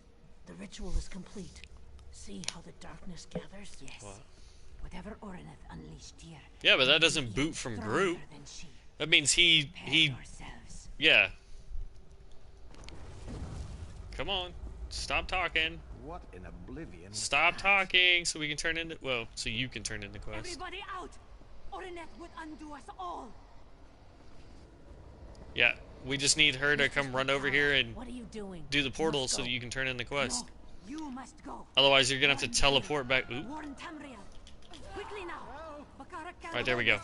[SPEAKER 4] the ritual is complete. See how the darkness gathers? Yes.
[SPEAKER 1] What?
[SPEAKER 4] Whatever Orineth unleashed here.
[SPEAKER 1] Yeah, but that doesn't boot from group. That means he. Yeah. Come on, stop talking.
[SPEAKER 3] What in oblivion?
[SPEAKER 1] Stop talking so we can turn into. Well, so you can turn into quest.
[SPEAKER 4] Everybody out! Orineth would undo us all.
[SPEAKER 1] Yeah, we just need her to come run over here and
[SPEAKER 4] What are you doing?
[SPEAKER 1] do the portal so that you can turn in the quest.
[SPEAKER 4] No, you must go.
[SPEAKER 1] Otherwise, you're gonna have to teleport back. Ooh.
[SPEAKER 4] Warn Tamriel. Quickly now.
[SPEAKER 1] Right, there we go.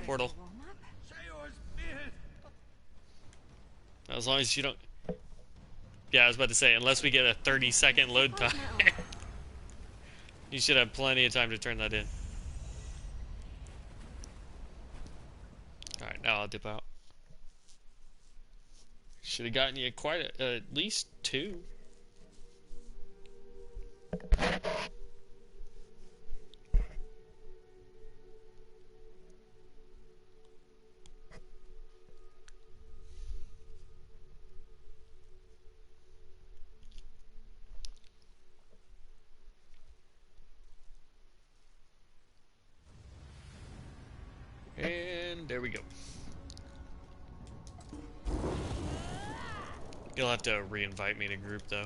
[SPEAKER 1] Portal. As long as you don't... Yeah, I was about to say, unless we get a 30-second load time. You should have plenty of time to turn that in. Alright, now I'll dip out. Should have gotten you quite at least 2. And there we go. You'll have to re-invite me to group, though.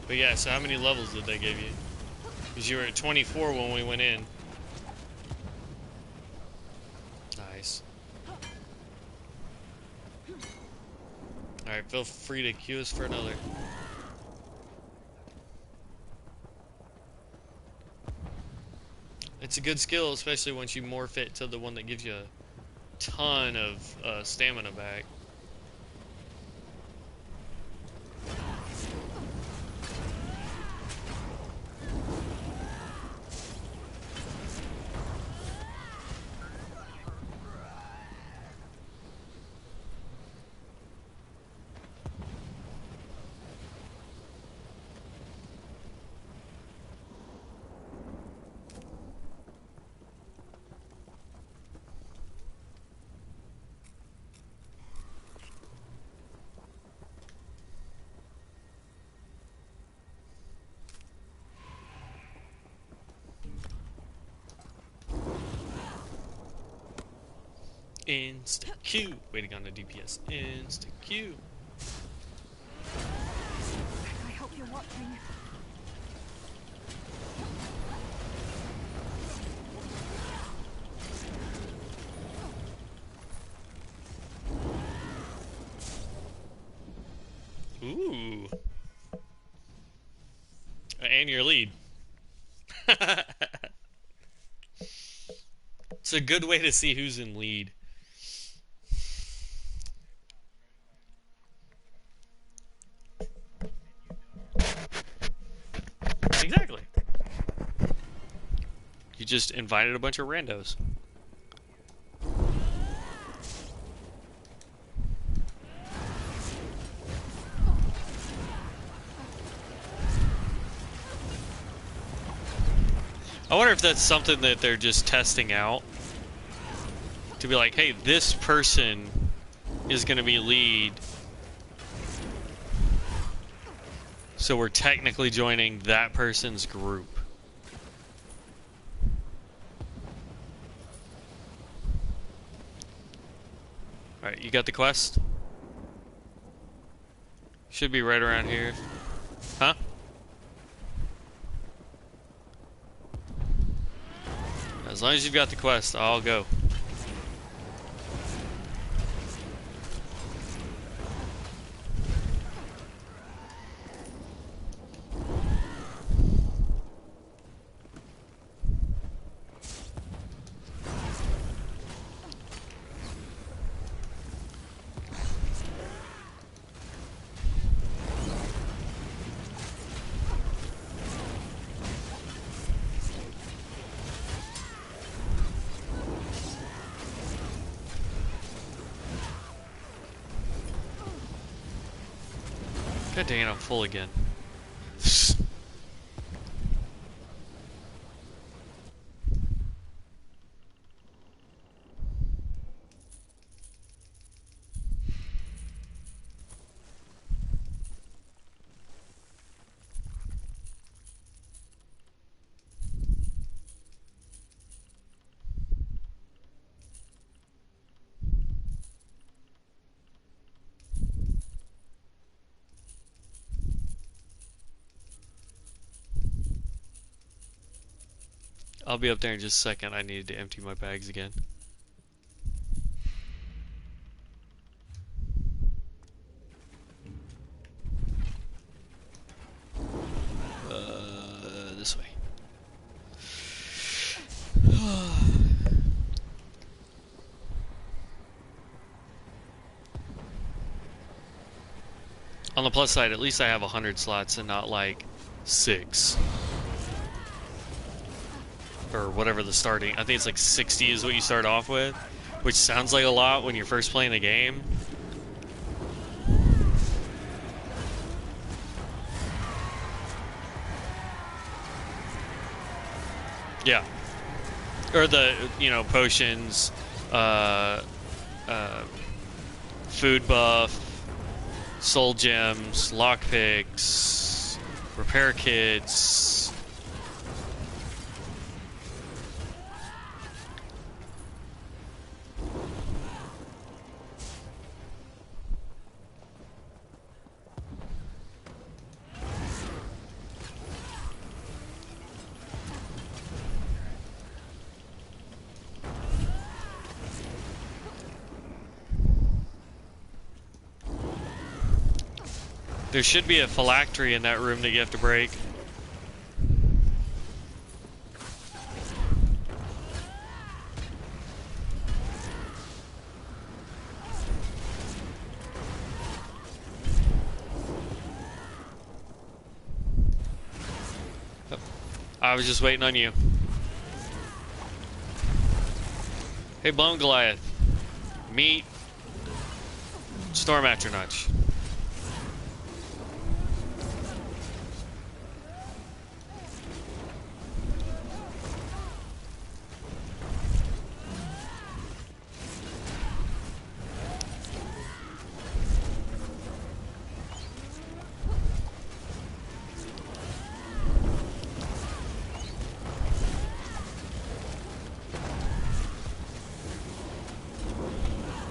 [SPEAKER 1] But yeah, so how many levels did they give you? Because you were at 24 when we went in. Nice. Alright, feel free to queue us for another. It's a good skill, especially once you morph it to the one that gives you a ton of stamina back. Insta Q. Waiting on the DPS. Insta Q.
[SPEAKER 2] I hope you're watching.
[SPEAKER 1] Ooh. And your lead. It's a good way to see who's in lead. Exactly. You just invited a bunch of randos. I wonder if that's something that they're just testing out. To be like, hey, this person is going to be lead. So we're technically joining that person's group. Alright, you got the quest? Should be right around here. Huh? As long as you've got the quest, I'll go. God dang it, I'm full again. I'll be up there in just a second. I needed to empty my bags again. This way. On the plus side, at least I have 100 slots and not like 6. Or whatever the starting. I think it's like 60 is what you start off with, which sounds like a lot when you're first playing the game. Yeah. Or the, you know, potions, food buff, soul gems, lockpicks, repair kits. There should be a phylactery in that room that you have to break. Oh, I was just waiting on you. Hey, Bone Goliath. Meet Storm Atronach.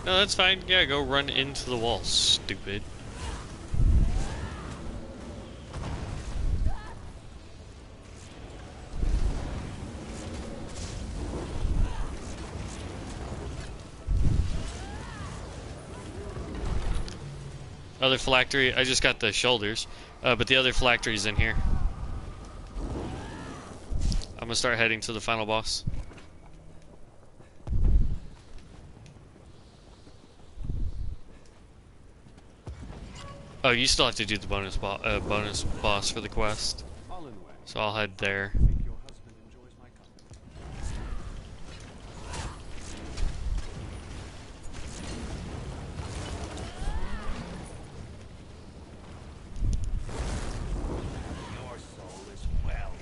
[SPEAKER 1] No, that's fine. Yeah, go run into the wall, stupid. Other phylactery, I just got the shoulders, but the other phylactery's in here. I'm gonna start heading to the final boss. Oh, you still have to do the bonus boss for the quest. So I'll head there.
[SPEAKER 6] Your soul is well.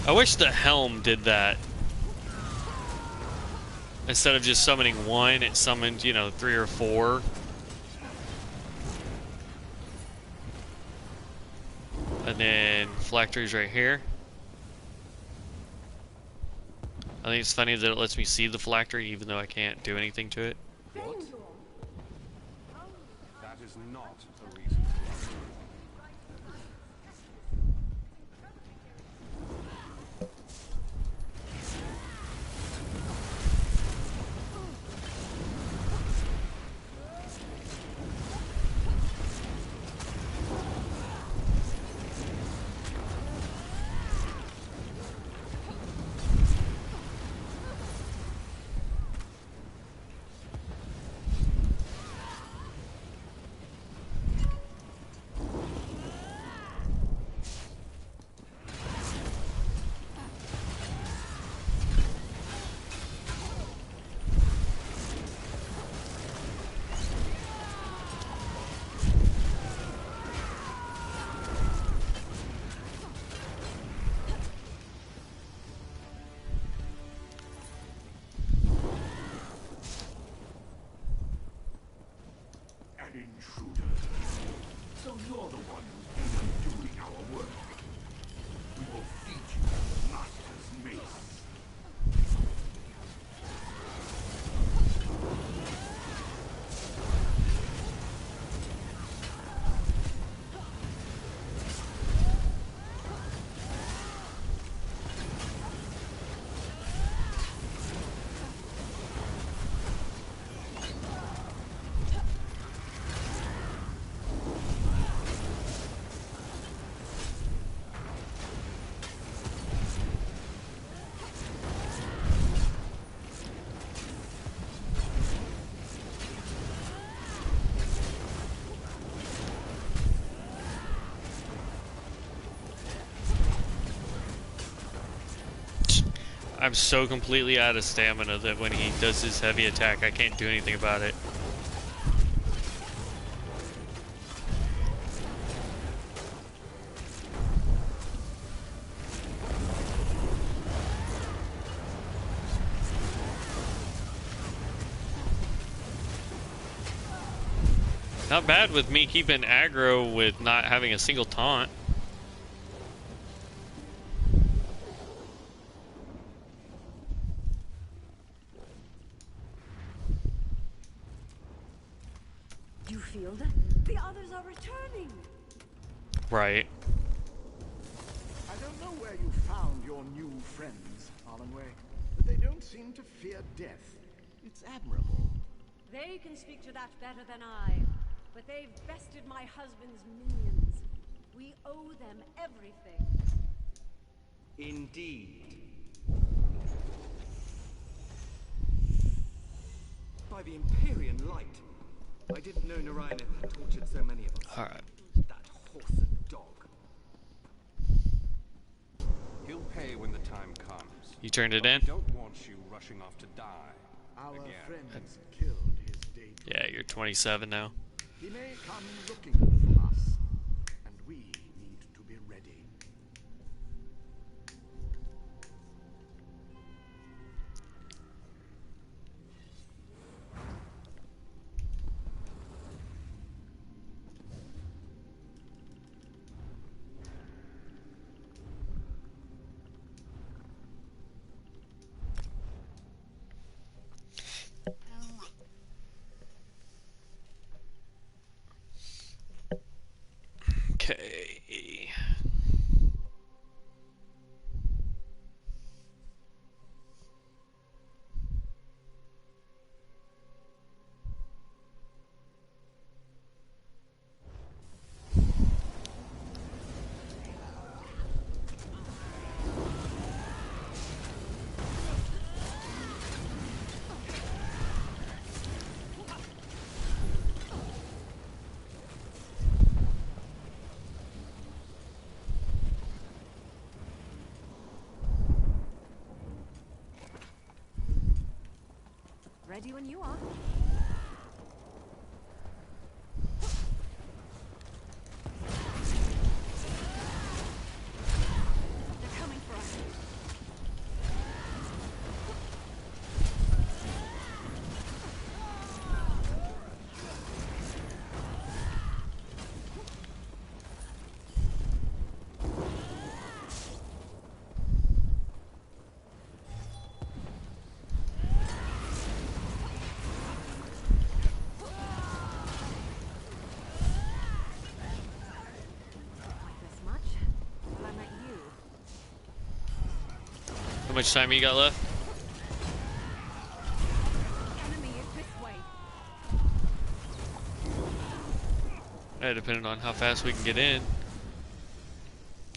[SPEAKER 1] I wish the helm did that. Instead of just summoning one, it summoned, you know, 3 or 4. And then phylactery's right here. I think it's funny that it lets me see the phylactery even though I can't do anything to it.
[SPEAKER 3] What? That is not a reason for
[SPEAKER 6] An intruder. So you're the one who's been undoing our work. We will feed you the master's mace.
[SPEAKER 1] I'm so completely out of stamina that when he does his heavy attack, I can't do anything about it. Not bad with me keeping aggro with not having a single taunt.
[SPEAKER 4] You feel that? The others are returning.
[SPEAKER 1] Right.
[SPEAKER 8] I don't know where you found your new friends, Arlenway, but they don't seem to fear death. It's admirable.
[SPEAKER 4] They can speak to that better than I, but they've bested my husband's minions. We owe them everything.
[SPEAKER 9] Indeed. By the Empyrean light. I didn't know Narayan had tortured so many of us.
[SPEAKER 1] Alright.
[SPEAKER 9] That whoreson dog.
[SPEAKER 3] He'll pay when the time comes.
[SPEAKER 1] You turned it
[SPEAKER 3] But
[SPEAKER 1] in?
[SPEAKER 3] we don't want you rushing off to die.
[SPEAKER 8] Our
[SPEAKER 3] Again.
[SPEAKER 8] friends killed his daydream.
[SPEAKER 1] Yeah, you're 27 now.
[SPEAKER 8] He may come looking for us, and we need to be ready.
[SPEAKER 1] Okay.
[SPEAKER 2] Ready when you are. They're coming for us. This much? Well, I met you.
[SPEAKER 1] How much time you got left?
[SPEAKER 2] Enemy is this way.
[SPEAKER 1] Depending on how fast we can get in.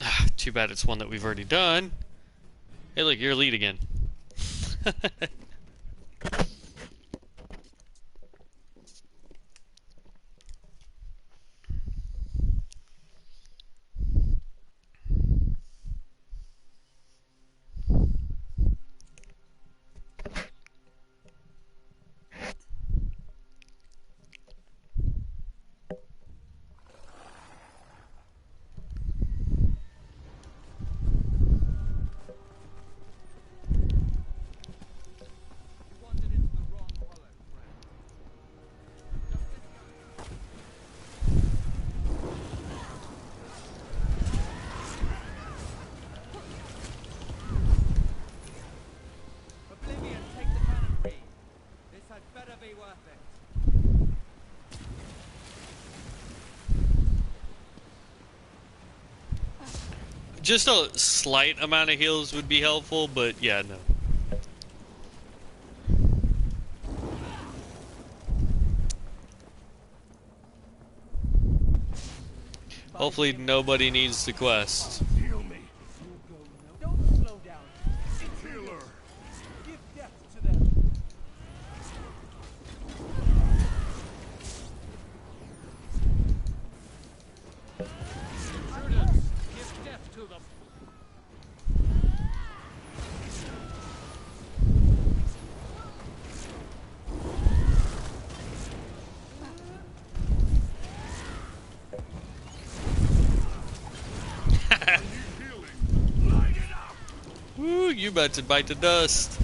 [SPEAKER 1] Ah, too bad it's one that we've already done. Hey, look, you're elite again.
[SPEAKER 7] Oblivion, take the cannon free. This had better be worth it.
[SPEAKER 1] Just a slight amount of heals would be helpful, but yeah, no. Hopefully nobody needs the quest.
[SPEAKER 8] Heal me,
[SPEAKER 7] Don't slow down.
[SPEAKER 8] healer.
[SPEAKER 7] Give death to them. Prudence, give death to them.
[SPEAKER 1] you about to bite the dust.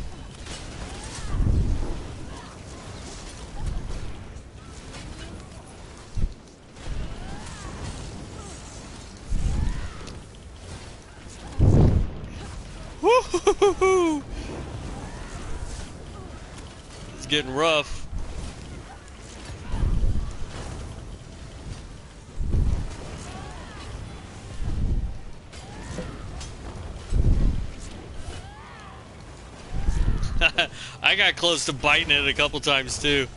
[SPEAKER 1] Woo-hoo-hoo-hoo. It's getting rough. I got close to biting it a couple times too.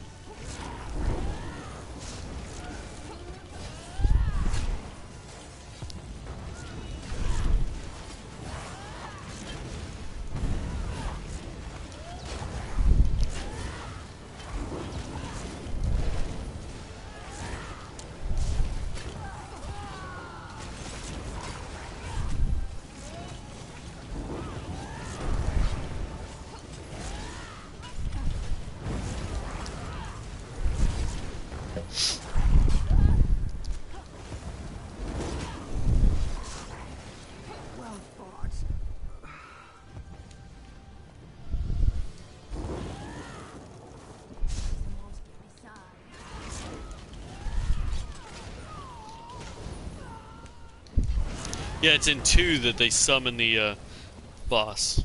[SPEAKER 1] Yeah, it's in 2 that they summon the boss.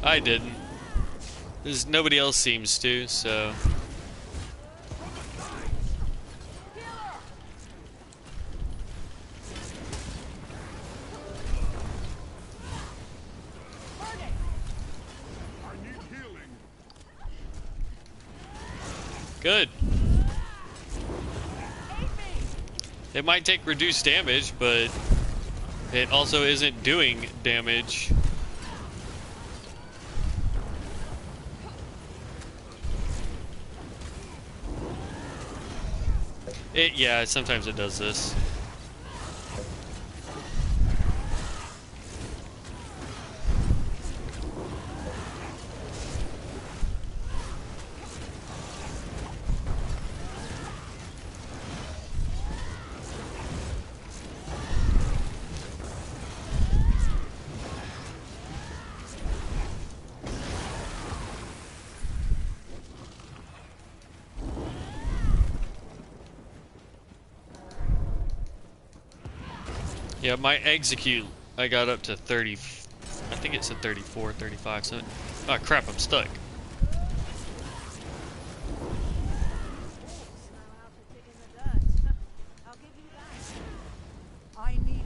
[SPEAKER 1] I didn't. Nobody else seems to, so... Good. It might take reduced damage, but it also isn't doing damage. Yeah, sometimes it does this. Yeah, my execute, I got up to 30, I think it said 34, 35, so, oh crap, I'm stuck.
[SPEAKER 7] I need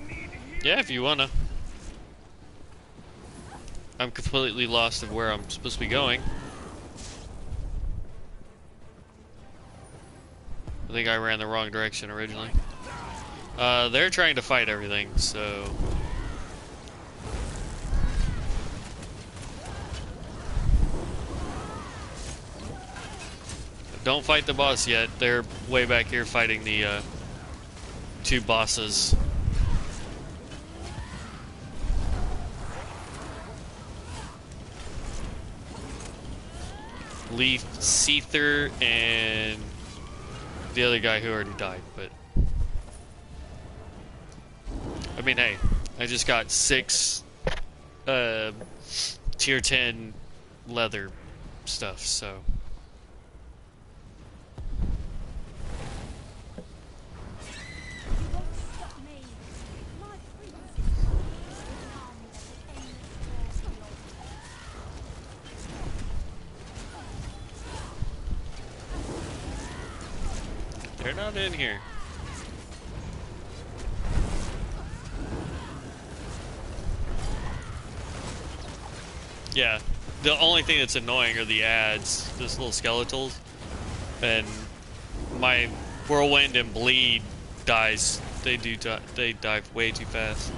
[SPEAKER 7] aid.
[SPEAKER 1] Yeah, if you wanna. I'm completely lost of where I'm supposed to be going. I think I ran the wrong direction originally. They're trying to fight everything, so... Don't fight the boss yet. They're way back here fighting the 2 bosses. Leaf, Seether, and the other guy who already died, but... I mean, hey, I just got 6 tier 10 leather stuff, so... They're not in here. Yeah, the only thing that's annoying are the ads, those little skeletals. And my whirlwind and bleed dies. They die way too fast.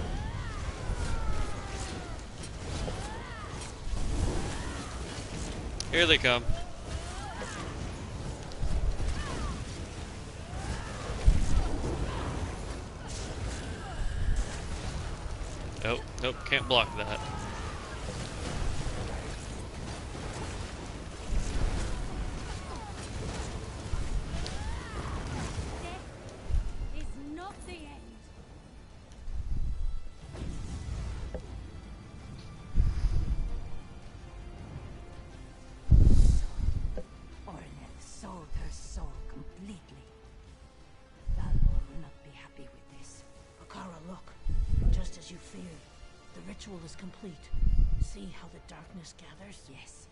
[SPEAKER 1] Here they come. Nope, nope, can't block that.
[SPEAKER 10] ritual is complete, see how the darkness gathers?
[SPEAKER 5] Yes.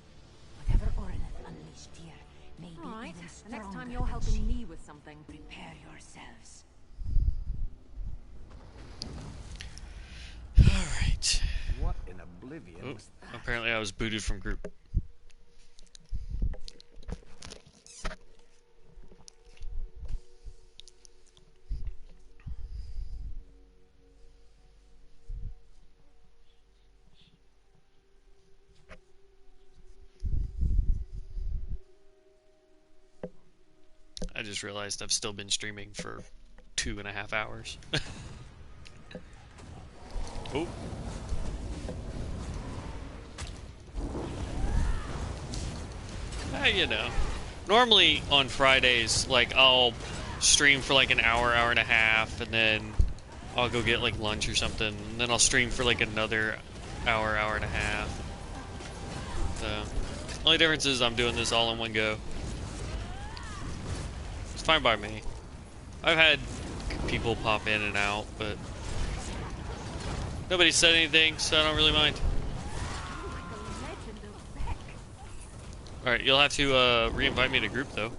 [SPEAKER 5] Whatever Ornith unleashed here may be
[SPEAKER 2] All right.
[SPEAKER 5] even
[SPEAKER 2] The
[SPEAKER 5] stronger
[SPEAKER 2] next time
[SPEAKER 5] than
[SPEAKER 2] you're helping
[SPEAKER 5] she.
[SPEAKER 2] me with something,
[SPEAKER 5] Prepare yourselves.
[SPEAKER 1] Alright.
[SPEAKER 3] What in oblivion
[SPEAKER 1] Oh,
[SPEAKER 3] was that?
[SPEAKER 1] apparently I was booted from group. I just realized I've still been streaming for 2.5 hours. Oh. You know. Normally on Fridays, like, I'll stream for like an hour, hour and a half, and then I'll go get like lunch or something, and then I'll stream for like another hour, hour and a half. So, only difference is I'm doing this all in one go. It's fine by me. I've had people pop in and out, but nobody said anything, so I don't really mind. Alright, you'll have to re-invite me to group, though.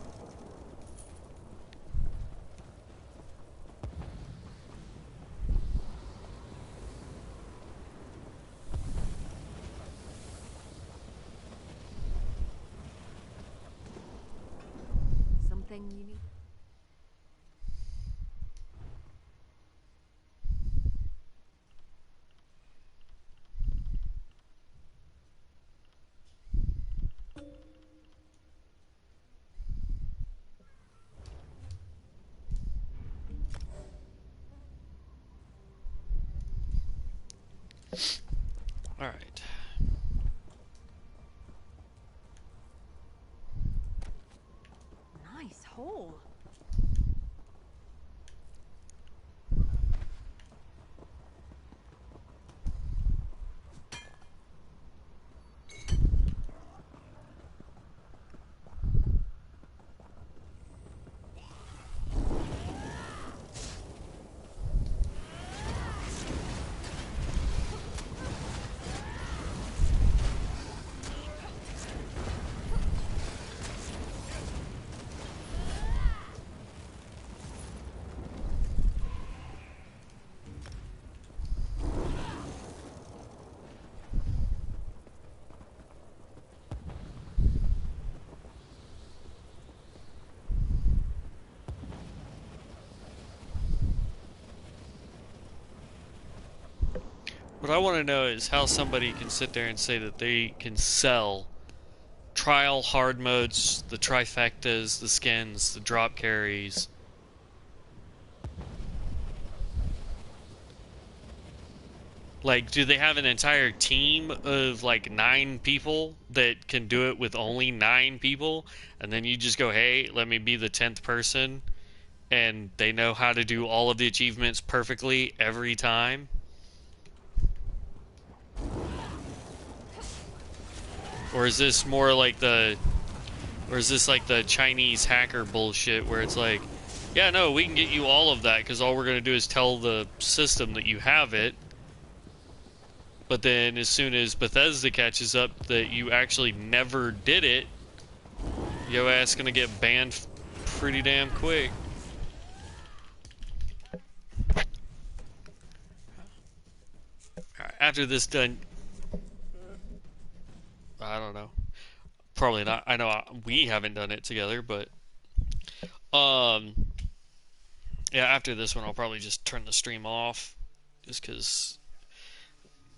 [SPEAKER 2] something you need.
[SPEAKER 1] Alright.
[SPEAKER 2] Nice hole.
[SPEAKER 1] What I want to know is how somebody can sit there and say that they can sell trial hard modes, the trifectas, the skins, the drop carries. Like, do they have an entire team of like 9 people that can do it with only 9 people? And then you just go, hey, let me be the 10th person. And they know how to do all of the achievements perfectly every time? Or is this more like the... Or is this like the Chinese hacker bullshit where it's like, yeah, no, we can get you all of that because all we're going to do is tell the system that you have it. But then as soon as Bethesda catches up that you actually never did it, your ass going to get banned pretty damn quick. Alright, after this done... I don't know. Probably not. I know we haven't done it together, but yeah, after this one I'll probably just turn the stream off just because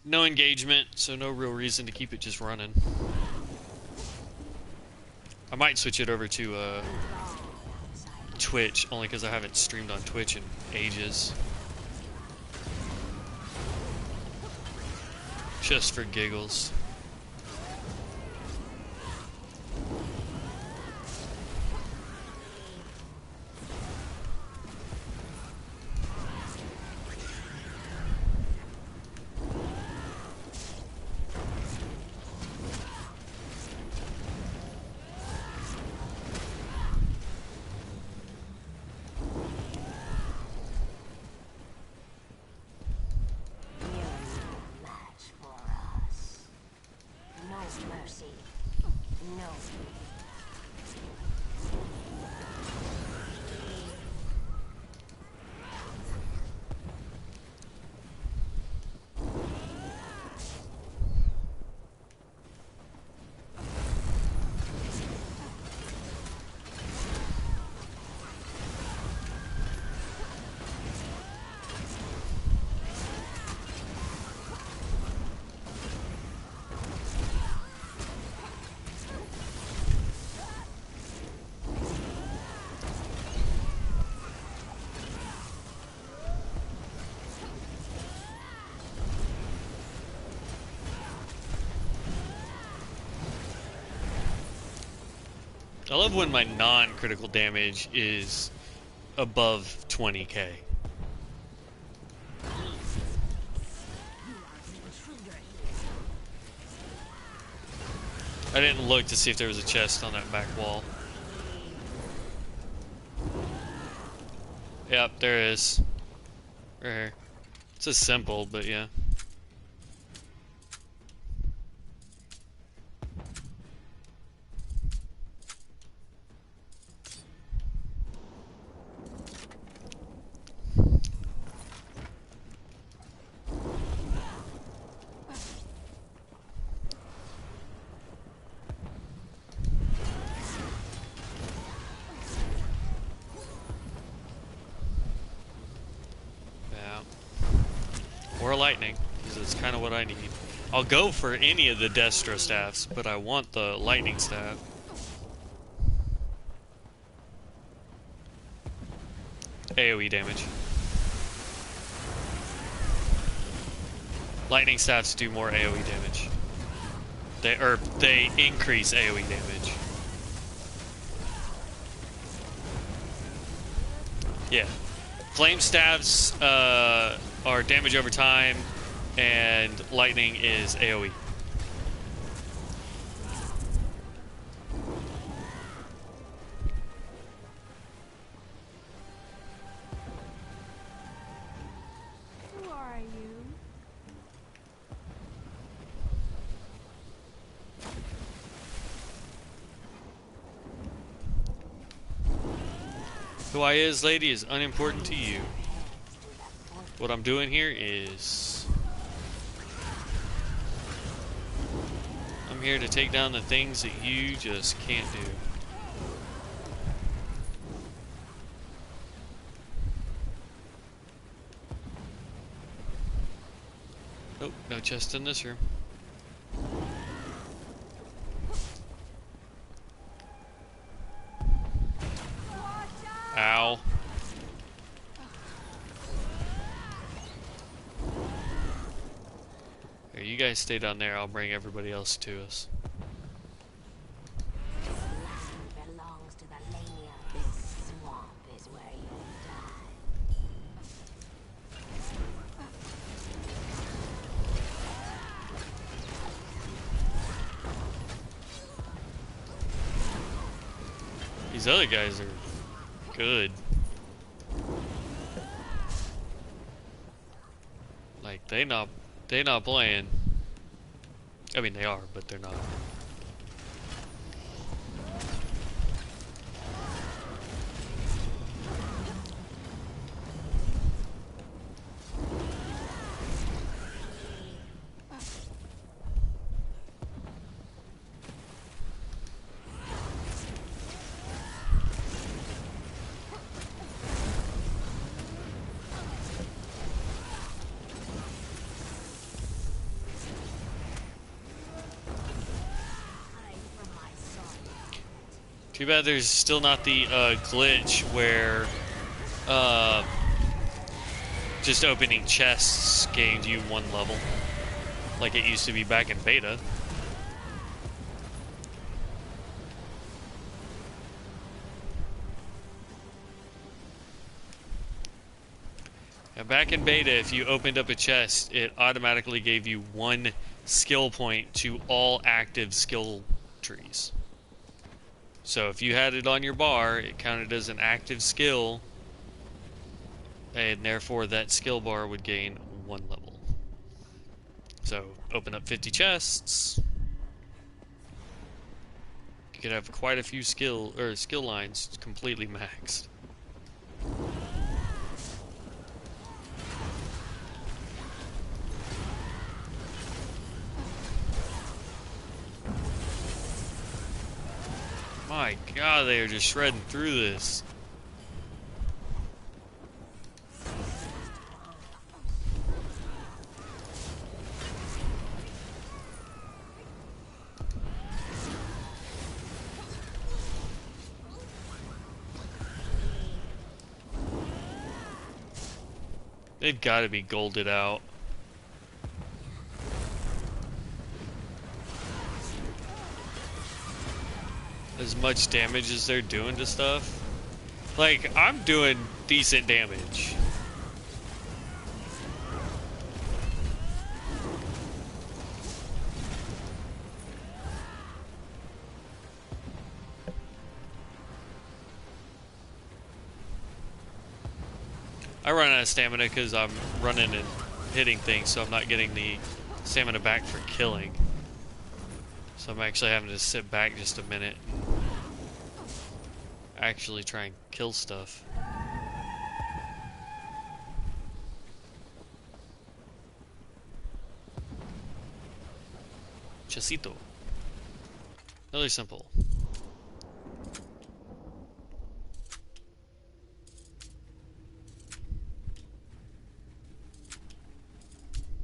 [SPEAKER 1] no engagement, so no real reason to keep it just running. I might switch it over to Twitch only because I haven't streamed on Twitch in ages, just for giggles. I love when my non-critical damage is above 20k. I didn't look to see if there was a chest on that back wall. Yep, there is. Right here. It's a simple, but yeah. Or lightning, because it's kind of what I need. I'll go for any of the Destro staffs, but I want the lightning staff. AoE damage. Lightning staffs do more AoE damage. They increase AoE damage. Yeah. Flame staffs are damage over time, and lightning is AoE.
[SPEAKER 4] Who are you?
[SPEAKER 1] Who I is, lady, is unimportant to you. What I'm doing here is... I'm here to take down the things that you just can't do. Nope, no chest in this room. Ow. Here, you guys stay down there, I'll bring everybody else to us.
[SPEAKER 10] Belongs to the Lania. This swamp is where you die.
[SPEAKER 1] These other guys are good. Like they not playing. I mean they are, but they're not. Too bad there's still not the glitch where just opening chests gained you 1 level, like it used to be back in beta. Now back in beta, if you opened up a chest, it automatically gave you 1 skill point to all active skill trees. So if you had it on your bar, it counted as an active skill, and therefore that skill bar would gain 1 level. So open up 50 chests. You could have quite a few skill lines completely maxed. My God, they are just shredding through this. They've got to be golded out. As much damage as they're doing to stuff. Like, I'm doing decent damage. I run out of stamina because I'm running and hitting things, so I'm not getting the stamina back for killing. So I'm actually having to sit back just a minute and actually try and kill stuff. Chasito. Really simple.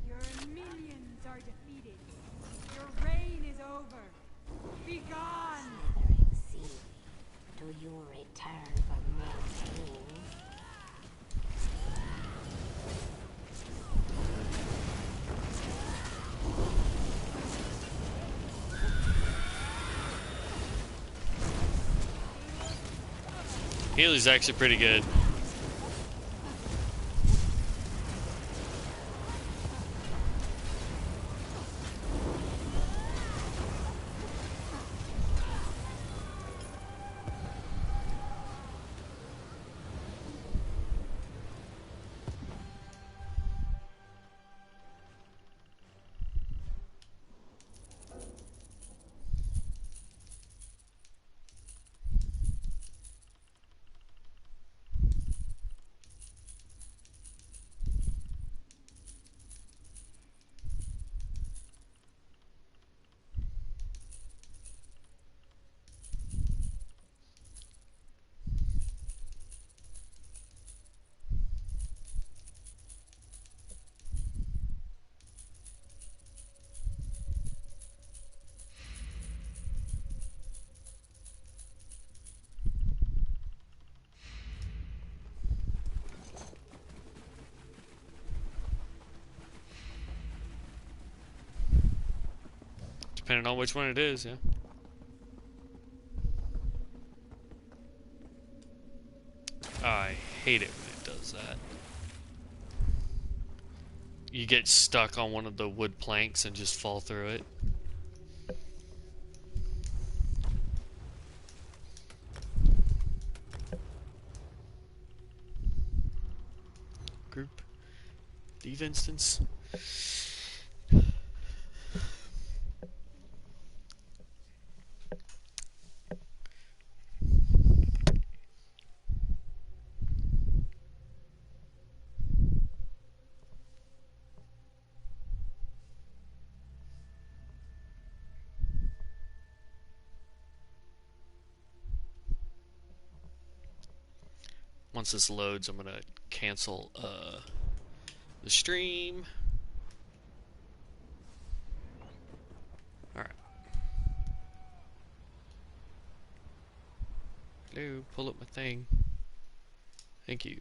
[SPEAKER 11] Your minions are defeated. Your reign is over. Be gone!
[SPEAKER 10] Slithering sea, do you return for more pain?
[SPEAKER 1] Healy's actually pretty good. Depending on which one it is, yeah. I hate it when it does that. You get stuck on one of the wood planks and just fall through it. Group. Leave instance. Once this loads, I'm gonna cancel the stream. Alright. Hello, pull up my thing. Thank you.